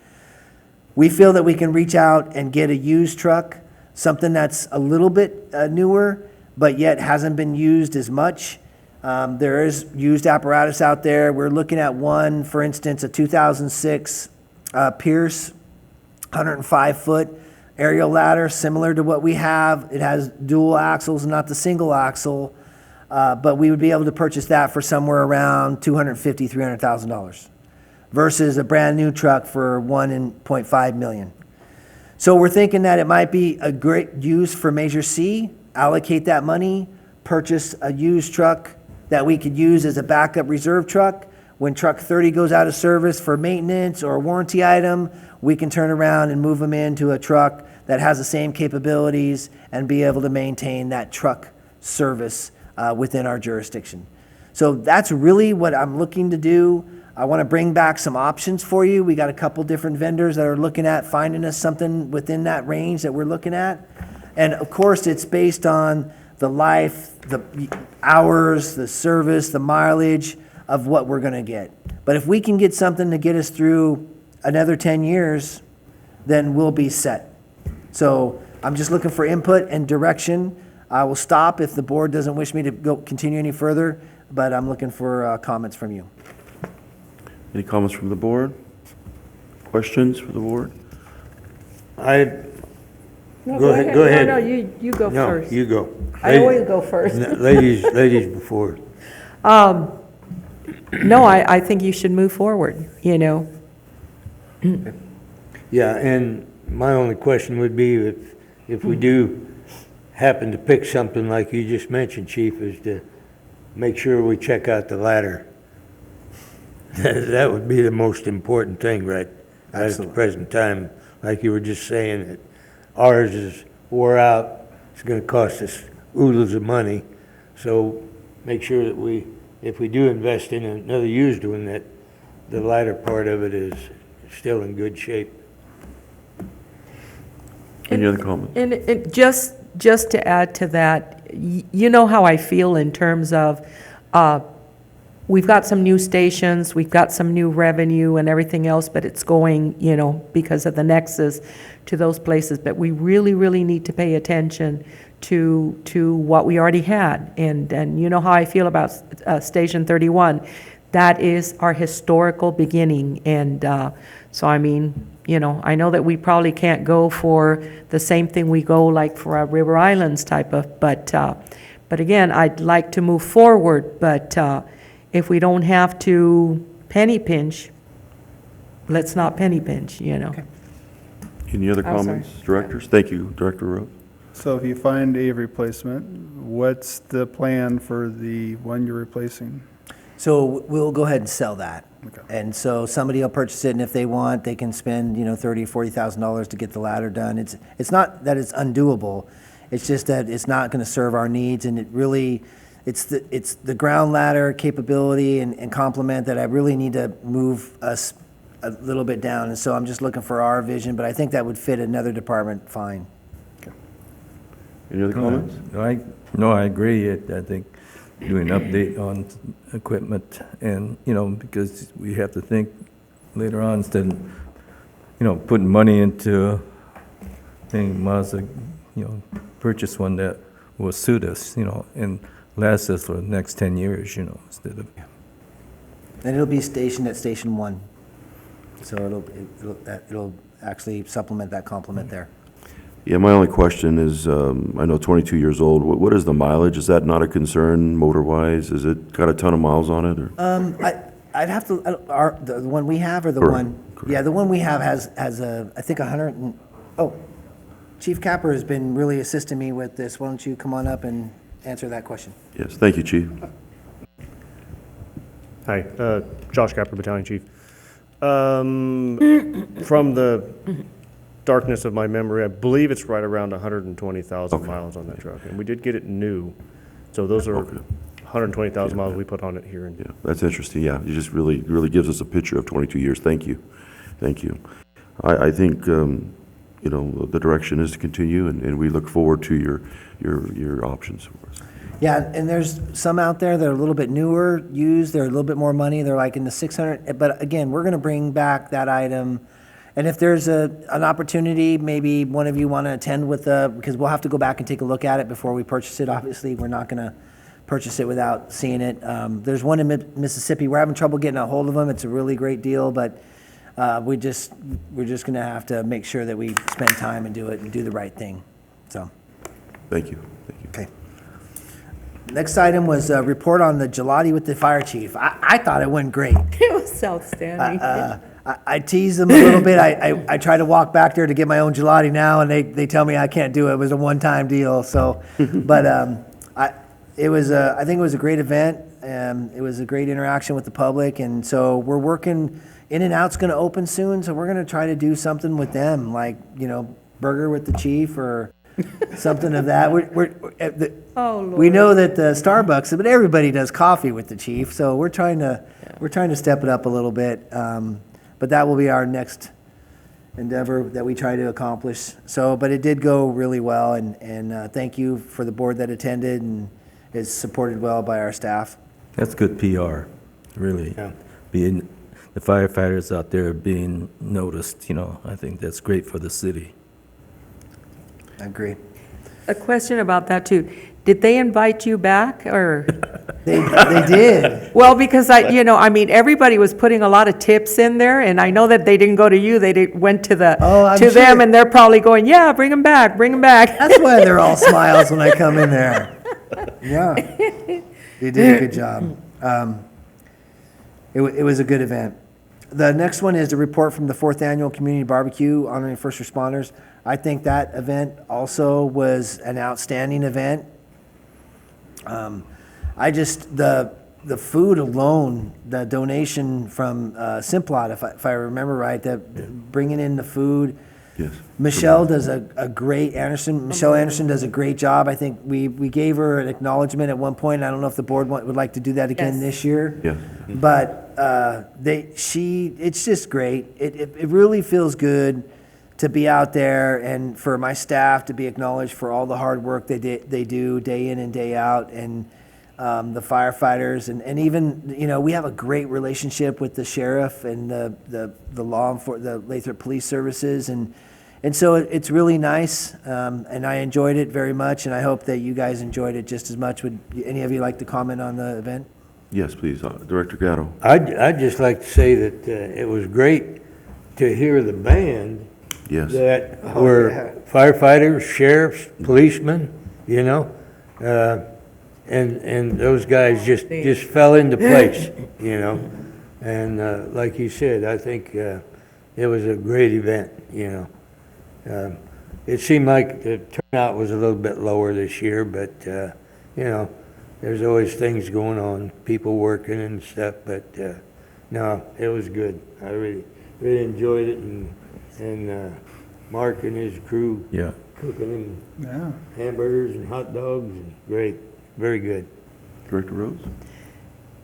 We feel that we can reach out and get a used truck, something that's a little bit newer, but yet hasn't been used as much. There is used apparatus out there. We're looking at one, for instance, a 2006 Pierce 105-foot aerial ladder, similar to what we have. It has dual axles, not the single axle, but we would be able to purchase that for somewhere around $250,000, $300,000 versus a brand new truck for $1.5 million. So we're thinking that it might be a great use for Measure C, allocate that money, purchase a used truck that we could use as a backup reserve truck. When Truck 30 goes out of service for maintenance or a warranty item, we can turn around and move them into a truck that has the same capabilities and be able to maintain that truck service within our jurisdiction. So that's really what I'm looking to do. I want to bring back some options for you. We got a couple different vendors that are looking at finding us something within that range that we're looking at. And of course, it's based on the life, the hours, the service, the mileage of what we're gonna get. But if we can get something to get us through another 10 years, then we'll be set. So I'm just looking for input and direction. I will stop if the board doesn't wish me to continue any further, but I'm looking for comments from you. Any comments from the board? Questions for the board? No, Go ahead. No, you go No, first. you go. I always go first. Ladies before. No, I think you should move forward, you know. Yeah, and my only question would be if we do happen to pick something like you just mentioned, Chief, is to make sure we check out the ladder. That would be the most important thing, right? At the present time, like you were just saying, that ours is wore out, it's gonna cost us oodles of money. So make sure that if we do invest in another used one, that the latter part of it is still in good shape. Any other comments? And just to add to that, you know how I feel in terms of, we've got some new stations, we've got some new revenue and everything else, but it's going, you know, because of the nexus to those places. But we really, really need to pay attention to what we already had. And you know how I feel about Station 31. That is our historical beginning. And so, I mean, you know, I know that we probably can't go for the same thing we go like for our River Islands type of, but again, I'd like to move forward, but if we don't have to penny pinch, let's not penny pinch, you know. Okay. Any other I'm sorry. comments, directors? Thank you, Director Rose. So if you find a replacement, what's the plan for the one you're replacing? So we'll go ahead and sell that. Okay. And so somebody will purchase it, and if they want, they can spend, you know, $30,000, $40,000 to get the ladder done. It's not that it's undoable, it's just that it's not gonna serve our needs, and it really, it's the ground ladder capability and complement that I really need to move us a little bit down. And so I'm just looking for our vision, but I think that would fit another department fine. Any other comments? No, I agree. I think doing an update on equipment and, you know, because we have to think later on instead of, you know, putting money into thing, might as well, you know, purchase one that will suit us, you know, and last us for the next 10 years, you know, instead of. And it'll be stationed at Station 1. So it'll actually supplement that complement there. Yeah, my only question is, I know 22 years old, what is the mileage? Is that not a concern motor-wise? Is it got a ton of miles on it, or? I'd have to, the one we have or the Correct, one? correct. Yeah, the one we have has I think 100 and, Chief Capper has been really assisting me with this. Why don't you come on up and answer that question? Yes, thank you, Chief. Hi, Josh Capper, Battalion Chief. From the darkness of my memory, I believe it's right around 120,000 Okay. miles on that truck. And we did get it new, so those are Okay. 120,000 miles we put on it here. Yeah, that's interesting, yeah. It just really gives us a picture of 22 years. Thank you. Thank you. I think, you know, the direction is to continue, and we look forward to your options for us. Yeah, and there's some out there that are a little bit newer, used, they're a little bit more money, they're like in the 600, but again, we're gonna bring back that item. And if there's an opportunity, maybe one of you wanna attend with because we'll have to go back and take a look at it before we purchase it, obviously, we're not gonna purchase it without seeing it. There's one in Mississippi, we're having trouble getting a hold of them, it's a really great deal, but we're just gonna have to make sure that we spend time and do it and do the right thing, so. Thank you. Thank you. Okay. Next item was a report on the gelati with the fire chief. I thought it went great. It was outstanding. I teased them a little bit. I try to walk back there to get my own gelati now, and they tell me I can't do it. It was a one-time deal, so, but I think it was a great event. It was a great interaction with the public, and so we're working, In-N-Out's gonna open soon, so we're gonna try to do something with them, like, you know, burger with the chief or something of that. Oh, Lord. We know that Starbucks, but everybody does coffee with the chief, so we're trying to step it up a little bit. But that will be our next endeavor that we try to accomplish. So, but it did go really well, and thank you for the board that attended and is supported well by our staff. That's good PR, really. Yeah. Being, the firefighters out there being noticed, I think that's great for the city. I agree. A question about that too. Did they invite you back or? They did. Well, because everybody was putting a lot of tips in there, and I know that they didn't go to you, went to I'm to them, sure. and they're probably going, yeah, bring them back, bring them back. That's why they're all smiles when I come in there. Yeah, they did a good job. It was a good event. The next one is the report from the 4th Annual Community Barbecue honoring first responders. I think that event also was an outstanding event. The food alone, the donation from Simplot, if I remember right, that bringing in the food. Yes. Michelle does Michelle Anderson does a great job. I think we gave her an acknowledgement at one point. I don't know if the board would like to do that again Yes. this year. Yeah. But it's just great. It really feels good to be out there and for my staff to be acknowledged for all the hard work they do day in and day out, and the firefighters and even we have a great relationship with the sheriff and the Lathrop Police Services, and so it's really nice, and I enjoyed it very much, and I hope that you guys enjoyed it just as much. Would any of you like to comment on the event? Yes, please, Director Gatto. I'd just like to say that it was great to hear the band Yes. that were firefighters, sheriffs, policemen, and those guys just fell into place, and like you said, I think it was a great event, It seemed like the turnout was a little bit lower this year, but there's always things going on, people working and stuff, but no, it was good. I really enjoyed it, and Mark and his crew Yeah. cooking Yeah. them hamburgers and hot dogs, and great, very good. Director Rose?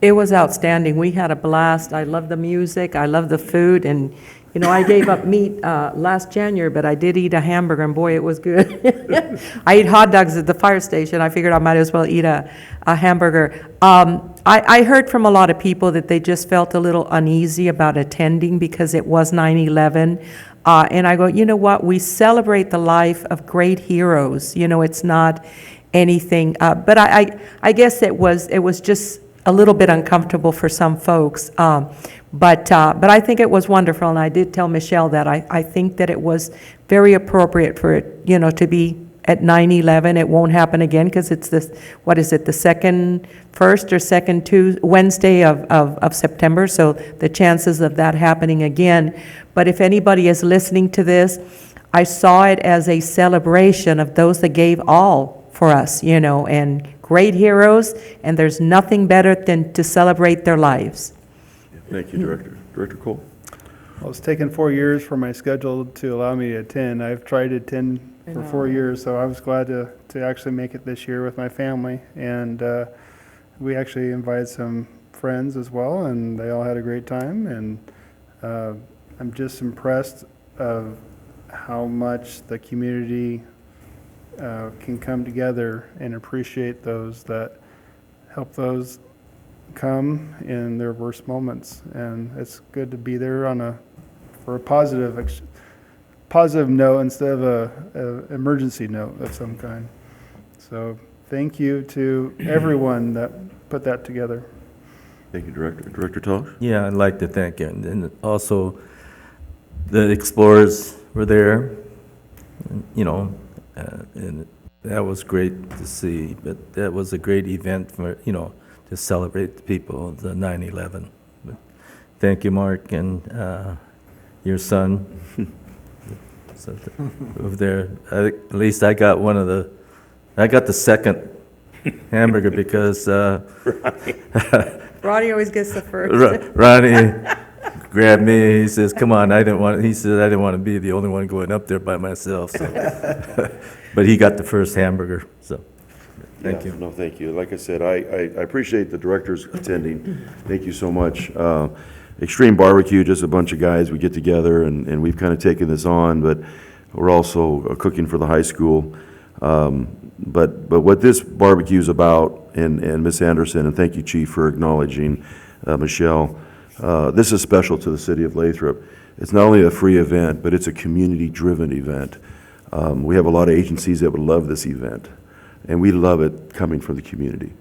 It was outstanding. We had a blast. I love the music. I love the food. And, I gave up meat last January, but I did eat a hamburger, and boy, it was good. I ate hot dogs at the fire station. I figured I might as well eat a hamburger. I heard from a lot of people that they just felt a little uneasy about attending because it was 9/11. And I go, you know what? We celebrate the life of great heroes. It's not anything. But I guess it was just a little bit uncomfortable for some folks. But I think it was wonderful, and I did tell Michelle that I think that it was very appropriate for it, to be at 9/11. It won't happen again because it's the first or second Wednesday of September, so the chances of that happening again. But if anybody is listening to this, I saw it as a celebration of those that gave all for us, and great heroes, and there's nothing better than to celebrate their lives. Thank you, Director. Director Cole? Well, it's taken 4 years for my schedule to allow me to attend. I've tried to attend for 4 years, so I was glad to actually make it this year with my family. And we actually invited some friends as well, and they all had a great time. And I'm just impressed of how much the community can come together and appreciate those that help those come in their worst moments, and it's good to be there for a positive note instead of a emergency note of some kind. So thank you to everyone that put that together. Thank you, Director. Director Tosh? Yeah, I'd like to thank you. And also, the explorers were there, and that was great to see. But that was a great event for, to celebrate the people of the 9/11. But thank you, Mark, and your son. So over there, at least I got the second hamburger because Ronnie always gets the first. Ronnie grabbed me. He says, "Come on!" He said, "I didn't want to be the only one going up there by myself." So. But he got the first hamburger. So, thank you. No, thank you. Like I said, I appreciate the directors attending. Thank you so much. Extreme Barbecue, just a bunch of guys, we get together, and we've kind of taken this on, but we're also cooking for the high school. But what this barbecue is about, and Ms. Anderson, and thank you, Chief, for acknowledging Michelle, this is special to the city of Lathrop. It's not only a free event, but it's a community-driven event. We have a lot of agencies that would love this event, and we love it coming from the community.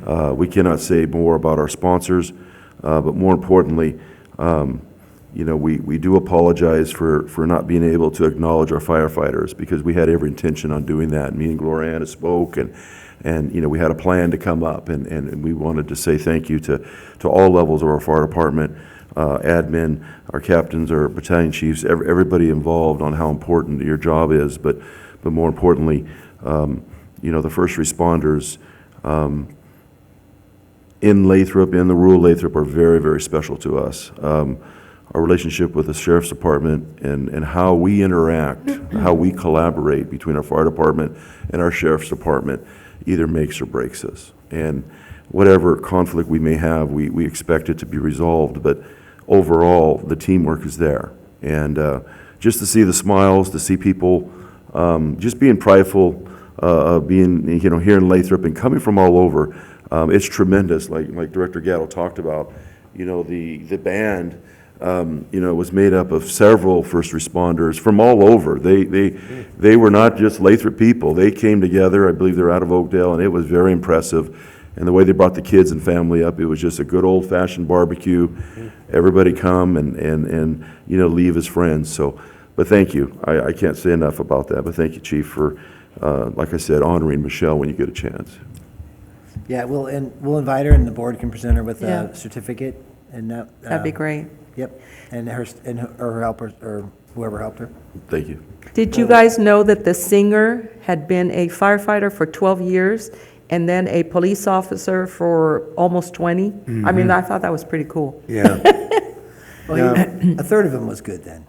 We cannot say more about our sponsors, but more importantly, we do apologize for not being able to acknowledge our firefighters, because we had every intention on doing that. Me and Gloriana spoke, and we had a plan to come up, and we wanted to say thank you to all levels of our fire department, admin, our captains, our battalion chiefs, everybody involved on how important your job is, but more importantly, the first responders in Lathrop, in the rural Lathrop, are very, very special to us. Our relationship with the sheriff's department and how we interact, how we collaborate between our fire department and our sheriff's department either makes or breaks us. And whatever conflict we may have, we expect it to be resolved, but overall, the teamwork is there. And just to see the smiles, to see people just being prideful of being, here in Lathrop and coming from all over, it's tremendous. Like Director Gatto talked about, the band, was made up of several first responders from all over. They were not just Lathrop people. They came together. I believe they're out of Oakdale, and it was very impressive. And the way they brought the kids and family up, it was just a good old-fashioned barbecue. Everybody come and leave as friends. So, but thank you. I can't say enough about that. But thank you, Chief, for like I said, honoring Michelle when you get a chance. Yeah, we'll invite her, and the board can present her with Yeah. a certificate, and that. That'd be great. Yep, and her helper, or whoever helped her. Thank you. Did you guys know that the singer had been a firefighter for 12 years and then a police officer for almost 20? I mean, I thought that was pretty cool. Yeah. Well, a third of him was good then.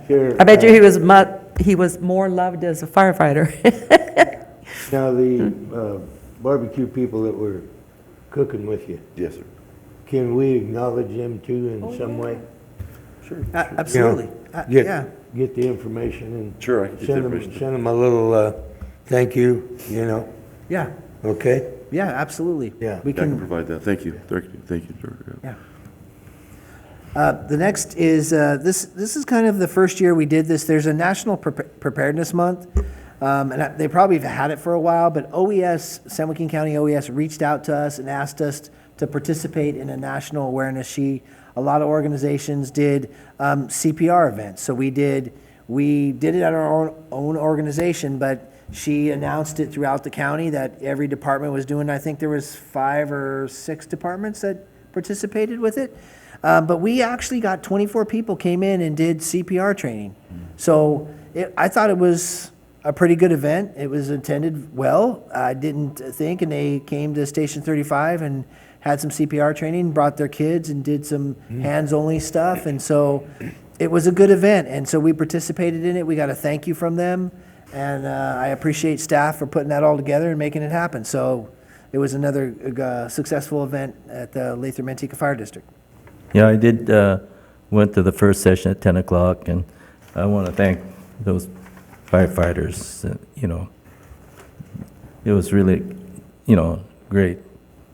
Sure. I bet you he was more loved as a firefighter. Now, the barbecue people that were cooking with you, Yes, sir. can we acknowledge them too in some way? Sure. Absolutely. Get, Yeah. get the information and Sure, I can get the information. send them a little thank you, Yeah, okay? yeah, absolutely. Yeah. We I can can, provide that. Thank you. Thank you, Director. yeah. The next is, this is kind of the first year we did this. There's a National Preparedness Month, and they probably have had it for a while, but OES, San Joaquin County OES, reached out to us and asked us to participate in a national awareness. A lot of organizations did CPR events. So we did it at our own organization, but she announced it throughout the county that every department was doing. I think there was 5 or 6 departments that participated with it. But we actually got 24 people came in and did CPR training. So I thought it was a pretty good event. It was attended well. I didn't think, and they came to Station 35 and had some CPR training, brought their kids and did some hands-only stuff. And so it was a good event. And so we participated in it. We got a thank you from them. And I appreciate staff for putting that all together and making it happen. So it was another successful event at the Lathrop-Manteca Fire District. Yeah, I did, went to the first session at 10 o'clock, and I want to thank those firefighters, it was really, great.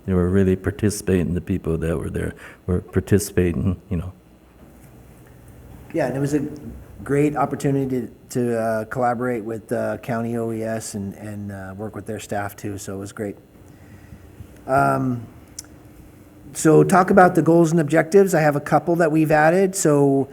They were really participating, the people that were there were participating, Yeah, and it was a great opportunity to collaborate with County OES and work with their staff too, so it was great. So talk about the goals and objectives. I have a couple that we've added. So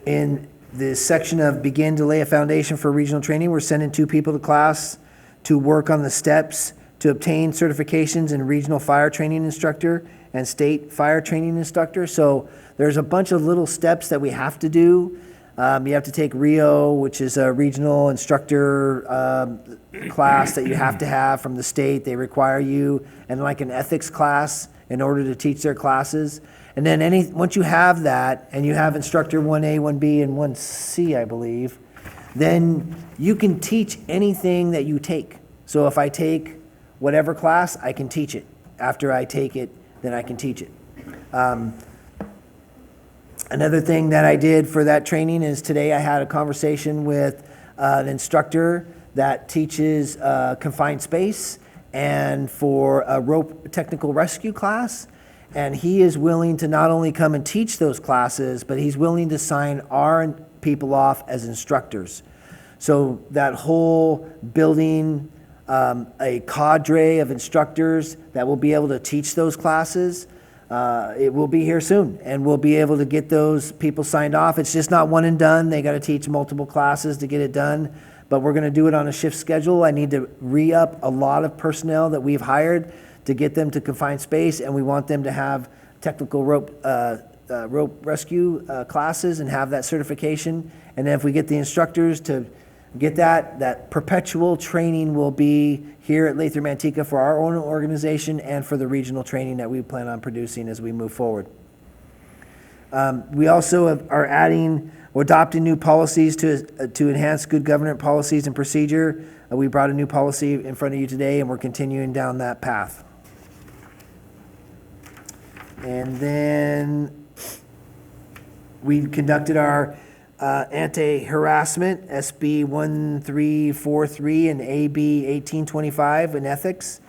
in this section of begin to lay a foundation for regional training, we're sending 2 people to class to work on the steps to obtain certifications in regional fire training instructor and state fire training instructor. So there's a bunch of little steps that we have to do. You have to take RIO, which is a regional instructor class that you have to have from the state. They require you, and like an ethics class in order to teach their classes. And then once you have that, and you have instructor 1A, 1B, and 1C, I believe, then you can teach anything that you take. So if I take whatever class, I can teach it. After I take it, then I can teach it. Another thing that I did for that training is today I had a conversation with an instructor that teaches confined space and for a rope technical rescue class. And he is willing to not only come and teach those classes, but he's willing to sign our people off as instructors. So that whole building a cadre of instructors that will be able to teach those classes, it will be here soon, and we'll be able to get those people signed off. It's just not one and done. They got to teach multiple classes to get it done, but we're going to do it on a shift schedule. I need to re-up a lot of personnel that we've hired to get them to confined space, and we want them to have technical rope rescue classes and have that certification. And then if we get the instructors to get that perpetual training will be here at Lathrop-Manteca for our own organization and for the regional training that we plan on producing as we move forward. We also are adding or adopting new policies to enhance good governance policies and procedure. We brought a new policy in front of you today, and we're continuing down that path. And then we conducted our anti-harassment, SB 1343 and AB 1825 in ethics,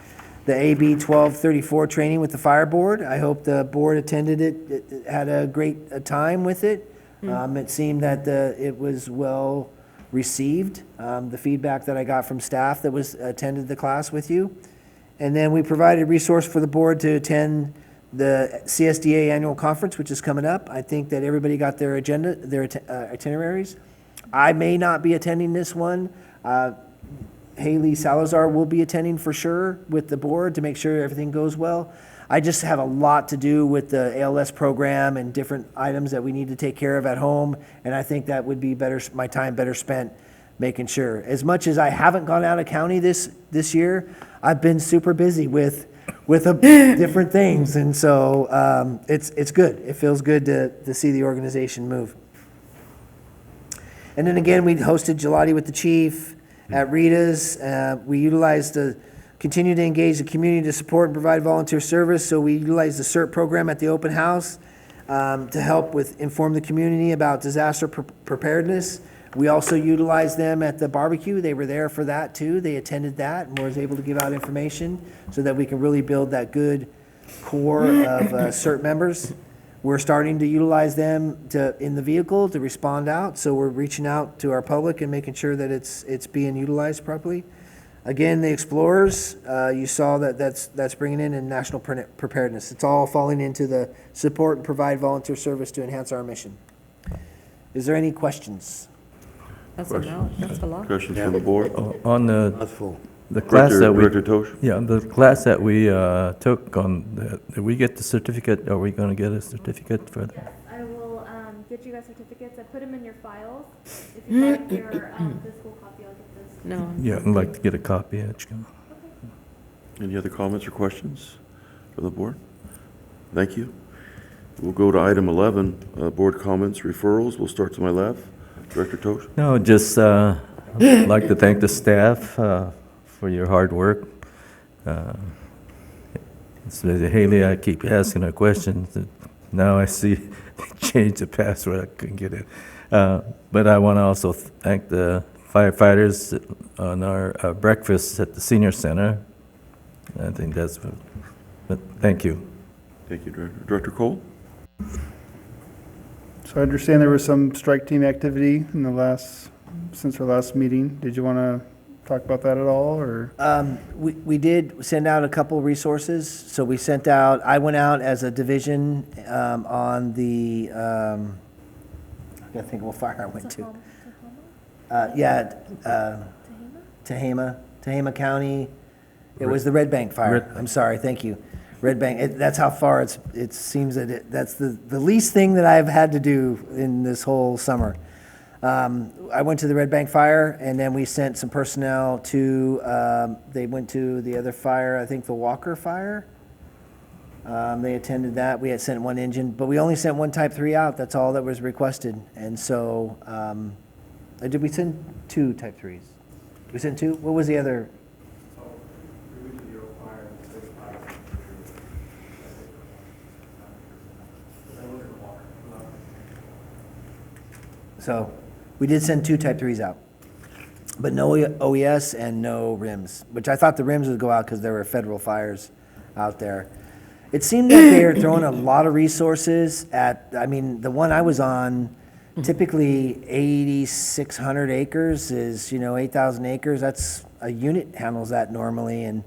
the AB 1234 training with the fire board. I hope the board attended it, had a great time with it. It seemed that it was well received, the feedback that I got from staff that attended the class with you. And then we provided a resource for the board to attend the CSDA annual conference, which is coming up. I think that everybody got their agenda, their itineraries. I may not be attending this one. Haley Salazar will be attending for sure with the board to make sure everything goes well. I just have a lot to do with the ALS program and different items that we need to take care of at home, and I think that would be my time better spent making sure. As much as I haven't gone out of county this year, I've been super busy with different things, and so it's good. It feels good to see the organization move. And then again, we hosted Gelati with the chief at Rita's. We utilized continue to engage the community to support and provide volunteer service. So we utilized the CERT program at the open house to help inform the community about disaster preparedness. We also utilized them at the barbecue. They were there for that too. They attended that and was able to give out information so that we can really build that good core of CERT members. We're starting to utilize them in the vehicle to respond out. So we're reaching out to our public and making sure that it's being utilized properly. Again, the Explorers, you saw that's bringing in national preparedness. It's all falling into the support and provide volunteer service to enhance our mission. Is there any questions? That's a lot. Questions from the board? On That's full. the class that we, Director Tosh? yeah, the class that we took did we get the certificate? Are we going to get a certificate for that? Yes, I will get you guys certificates. I put them in your files. If you'd like your physical copy, I'll get this. No. Yeah, I'd like to get a copy. Any other comments or questions for the board? Thank you. We'll go to item 11, board comments, referrals. We'll start to my left. Director Tosh? No, just I'd like to thank the staff for your hard work. Haley, I keep asking her questions. Now I see they changed the password. I couldn't get it. But I want to also thank the firefighters on our breakfast at the senior center. I think that's. But thank you. Thank you, Director. Director Cole? So I understand there was some strike team activity since our last meeting. Did you want to talk about that at all, or? We did send out a couple resources. So I went out as a division on the, I gotta think what fire I went to. Tehama County. It was the Red Bank fire. I'm sorry, thank you. Red Bank, that's how far it seems that that's the least thing that I've had to do in this whole summer. I went to the Red Bank fire, and then we sent some personnel they went to the other fire, I think the Walker fire. They attended that. We had sent one engine, but we only sent one Type 3 out. That's all that was requested. And so, did we send 2 Type 3s? We sent 2? What was the other? So we did send 2 Type 3s out, but no OES and no RIMS, which I thought the RIMS would go out because there were federal fires out there. It seemed that they are throwing a lot of resources at, I mean, the one I was on, typically 8,600 acres is, 8,000 acres. That's a unit handles that normally. And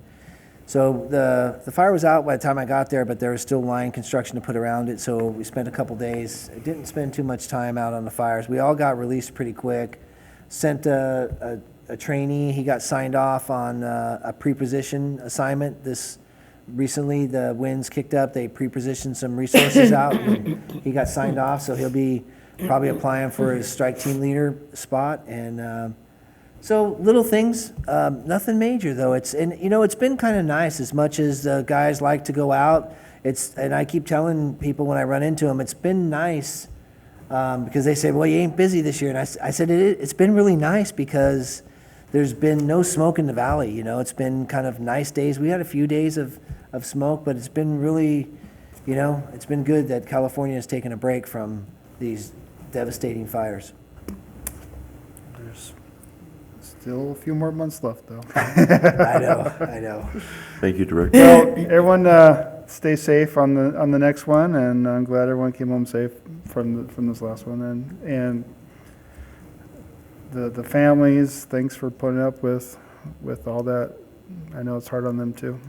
so the fire was out by the time I got there, but there was still line construction to put around it. So we spent a couple days. I didn't spend too much time out on the fires. We all got released pretty quick. Sent a trainee. He got signed off on a pre-position assignment recently. The winds kicked up, they pre-positioned some resources out, and he got signed off, so he'll be probably applying for his strike team leader spot. And so little things, nothing major though. It's been kind of nice. As much as the guys like to go out, and I keep telling people when I run into them, it's been nice because they say, well, you ain't busy this year. And I said, it's been really nice because there's been no smoke in the valley. It's been kind of nice days. We had a few days of smoke, but it's been really, it's been good that California has taken a break from these devastating fires. There's still a few more months left, though. I know. Thank you, Director. Well, everyone stay safe on the next one, and I'm glad everyone came home safe from this last one. And the families, thanks for putting up with all that. I know it's hard on them too.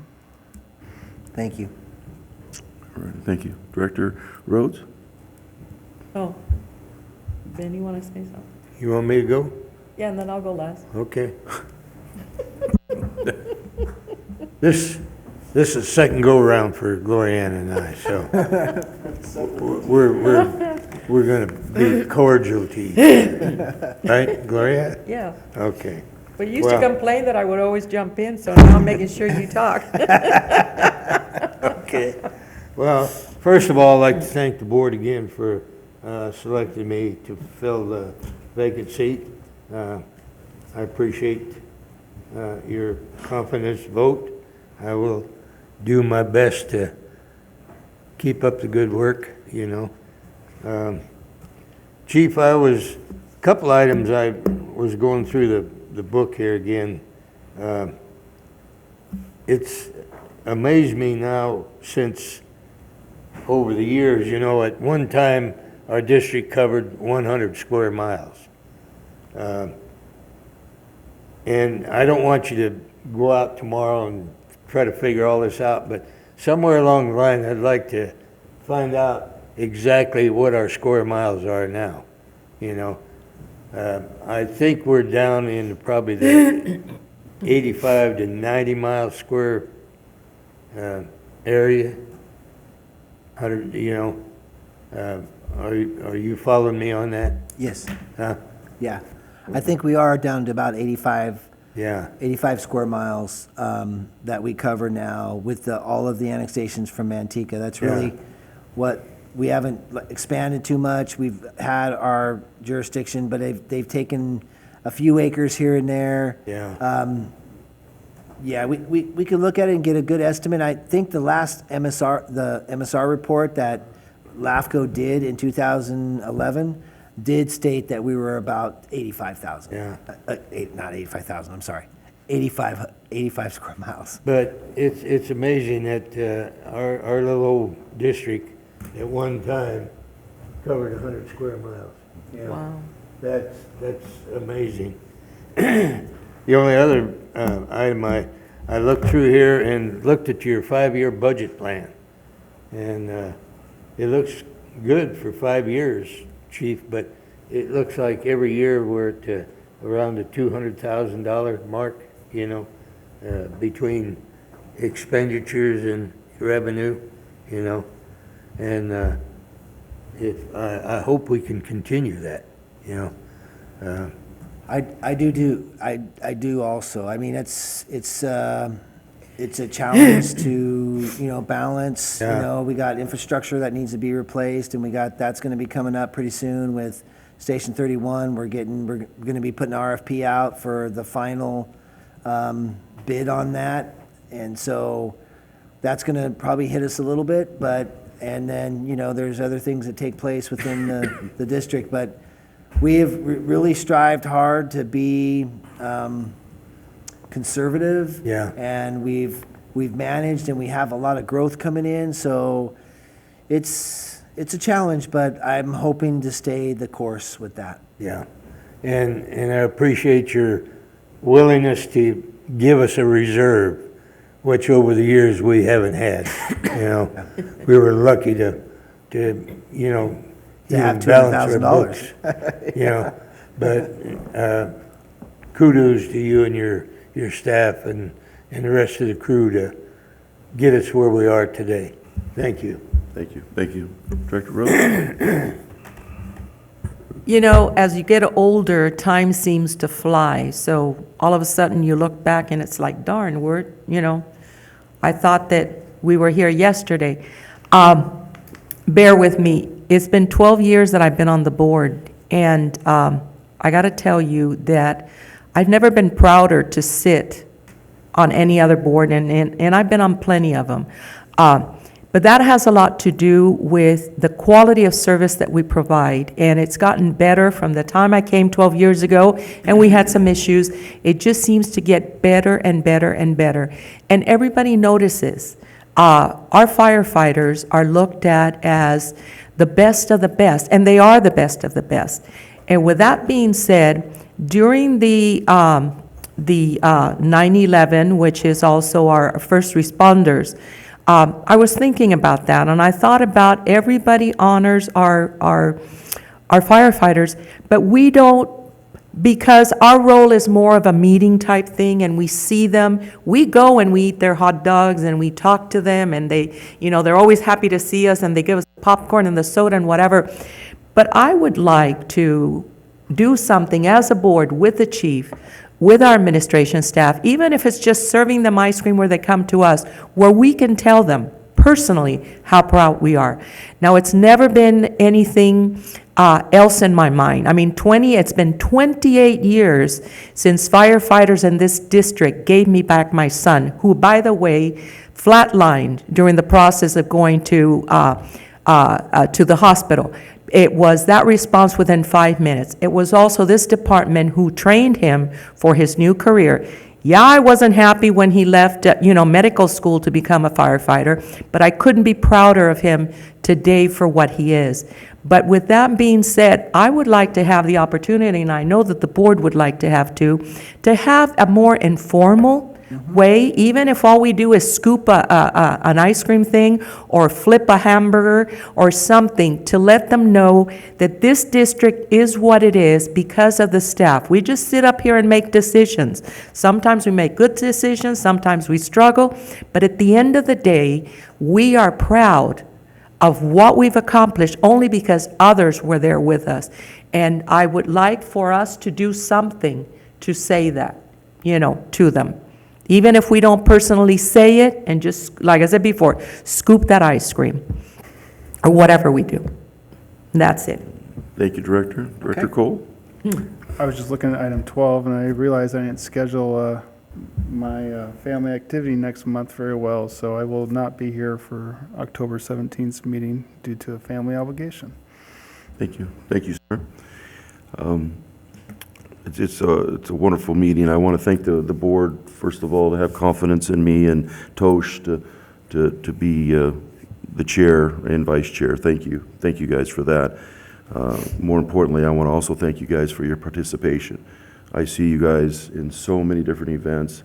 Thank you. All right, thank you. Director Rhodes? Oh, Ben, you want to say something? You want me to go? Yeah, and then I'll go last. Okay. This is second go-around for Glorianne and I, so we're gonna be cordial to you. Right, Gloria? Yeah, Okay. but you used to Well- complain that I would always jump in, so now I'm making sure you talk. Okay. Well, first of all, I'd like to thank the board again for selecting me to fill the vacant seat. I appreciate your confidence vote. I will do my best to keep up the good work, Chief, a couple items I was going through the book here again. It's amazed me now since over the years, at one time our district covered 100 square miles. And I don't want you to go out tomorrow and try to figure all this out, but somewhere along the line I'd like to find out exactly what our square miles are now, I think we're down in probably the 85 to 90 mile square area. 100, are you following me on that? Yes. Huh? Yeah. I think we are down to about 85 Yeah. 85 square miles that we cover now with all of the annexations from Manteca. That's really what we haven't expanded too much. We've had our jurisdiction, but they've taken a few acres here and there. Yeah. Yeah, we could look at it and get a good estimate. I think the last MSR report that LAFCO did in 2011 did state that we were about 85,000. Yeah. Not 85,000, I'm sorry. 85 square miles. But it's amazing that our little old district at one time covered 100 square miles. Yeah. Wow. That's amazing. The only other item I looked through here and looked at your 5-year budget plan, and it looks good for 5 years, Chief, but it looks like every year we're at around the $200,000 mark, between expenditures and revenue, and I hope we can continue that, I do also. I mean, it's a challenge to, balance. Yeah. We got infrastructure that needs to be replaced, and that's going to be coming up pretty soon with Station 31. We're going to be putting RFP out for the final bid on that, and so that's going to probably hit us a little bit. And then there's other things that take place within the district, but We have really strived hard to be conservative. Yeah. And we've managed, and we have a lot of growth coming in, so it's a challenge, but I'm hoping to stay the course with that. Yeah. And I appreciate your willingness to give us a reserve, which over the years we haven't had. You know, we were lucky to you know, To have even balance our $200,000. books. You know, but kudos to you and your staff and the rest of the crew to get us where we are today. Thank you. Thank you. Thank you. Director Rose? You know, as you get older, time seems to fly. So all of a sudden you look back and it's like, darn, I thought that we were here yesterday. Bear with me. It's been 12 years that I've been on the board. And I got to tell you that I've never been prouder to sit on any other board, and I've been on plenty of them. But that has a lot to do with the quality of service that we provide, and it's gotten better from the time I came 12 years ago, and we had some issues. It just seems to get better and better and better. And everybody notices. Our firefighters are looked at as the best of the best, and they are the best of the best. And with that being said, during the 9/11, which is also our first responders, I was thinking about that, and I thought about everybody honors our firefighters, but we don't, because our role is more of a meeting type thing, and we see them, we go and we eat their hot dogs, and we talk to them, and they're always happy to see us, and they give us popcorn and the soda and whatever. But I would like to do something as a board with the chief, with our administration staff, even if it's just serving them ice cream where they come to us, where we can tell them personally how proud we are. Now, it's never been anything else in my mind. I mean, it's been 28 years since firefighters in this district gave me back my son, who, by the way, flatlined during the process of going to the hospital. It was that response within 5 minutes. It was also this department who trained him for his new career. Yeah, I wasn't happy when he left, medical school to become a firefighter, but I couldn't be prouder of him today for what he is. But with that being said, I would like to have the opportunity, and I know that the board would like to have too, to have a more informal way, even if all we do is scoop an ice cream thing or flip a hamburger or something, to let them know that this district is what it is because of the staff. We just sit up here and make decisions. Sometimes we make good decisions, sometimes we struggle, but at the end of the day, we are proud of what we've accomplished only because others were there with us. And I would like for us to do something to say that, to them. Even if we don't personally say it, and just, like I said before, scoop that ice cream, or whatever we do. And that's it. Thank you, Director. Director Cole? I was just looking at item 12, and I realized I didn't schedule my family activity next month very well, so I will not be here for October 17th meeting due to a family obligation. Thank you. Thank you, sir. It's a wonderful meeting. I want to thank the board, first of all, to have confidence in me, and Tosh to be the chair and vice chair. Thank you. Thank you guys for that. More importantly, I want to also thank you guys for your participation. I see you guys in so many different events,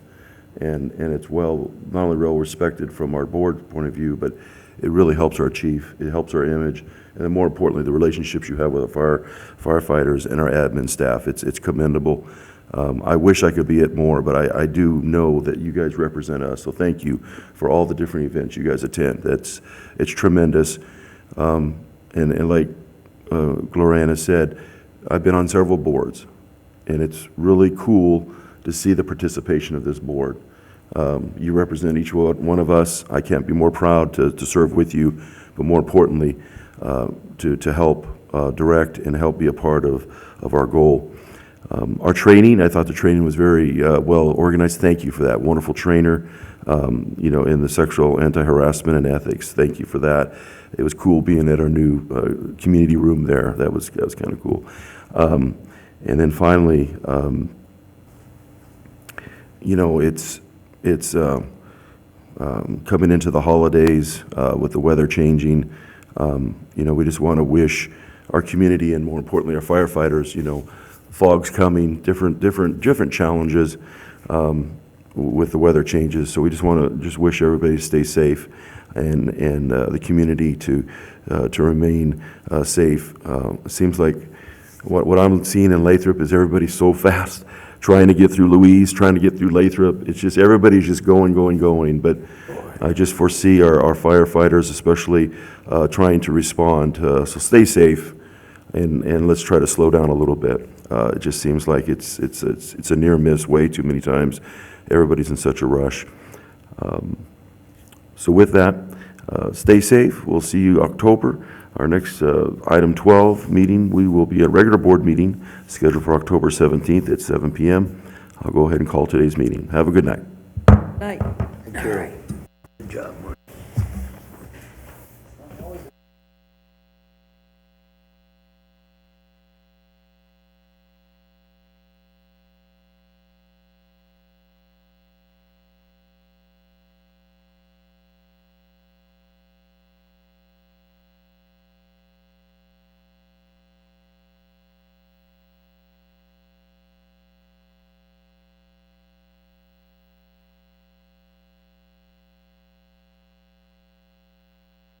and it's not only well respected from our board point of view, but it really helps our chief. It helps our image. And then more importantly, the relationships you have with our firefighters and our admin staff. It's commendable. I wish I could be at more, but I do know that you guys represent us. So thank you for all the different events you guys attend. It's tremendous. And like Gloriana said, I've been on several boards, and it's really cool to see the participation of this board. You represent each one of us. I can't be more proud to serve with you, but more importantly, to help direct and help be a part of our goal. Our training, I thought the training was very well organized. Thank you for that. Wonderful trainer, in the sexual anti-harassment and ethics. Thank you for that. It was cool being at our new community room there. That was kind of cool. And then finally, it's coming into the holidays with the weather changing. We just want to wish our community and more importantly our firefighters, fog's coming, different challenges with the weather changes. So we just want to wish everybody to stay safe and the community to remain safe. It seems like what I'm seeing in Lathrop is everybody's so fast trying to get through Louise, trying to get through Lathrop. It's just everybody's just going. But I just foresee our firefighters especially trying to respond. So stay safe and let's try to slow down a little bit. It just seems like it's a near miss way too many times. Everybody's in such a rush. So with that, stay safe. We'll see you October. Our next item 12 meeting, we will be a regular board meeting scheduled for October 17th at 7 p.m. I'll go ahead and call today's meeting. Have a good night. Night. Good job, Mike.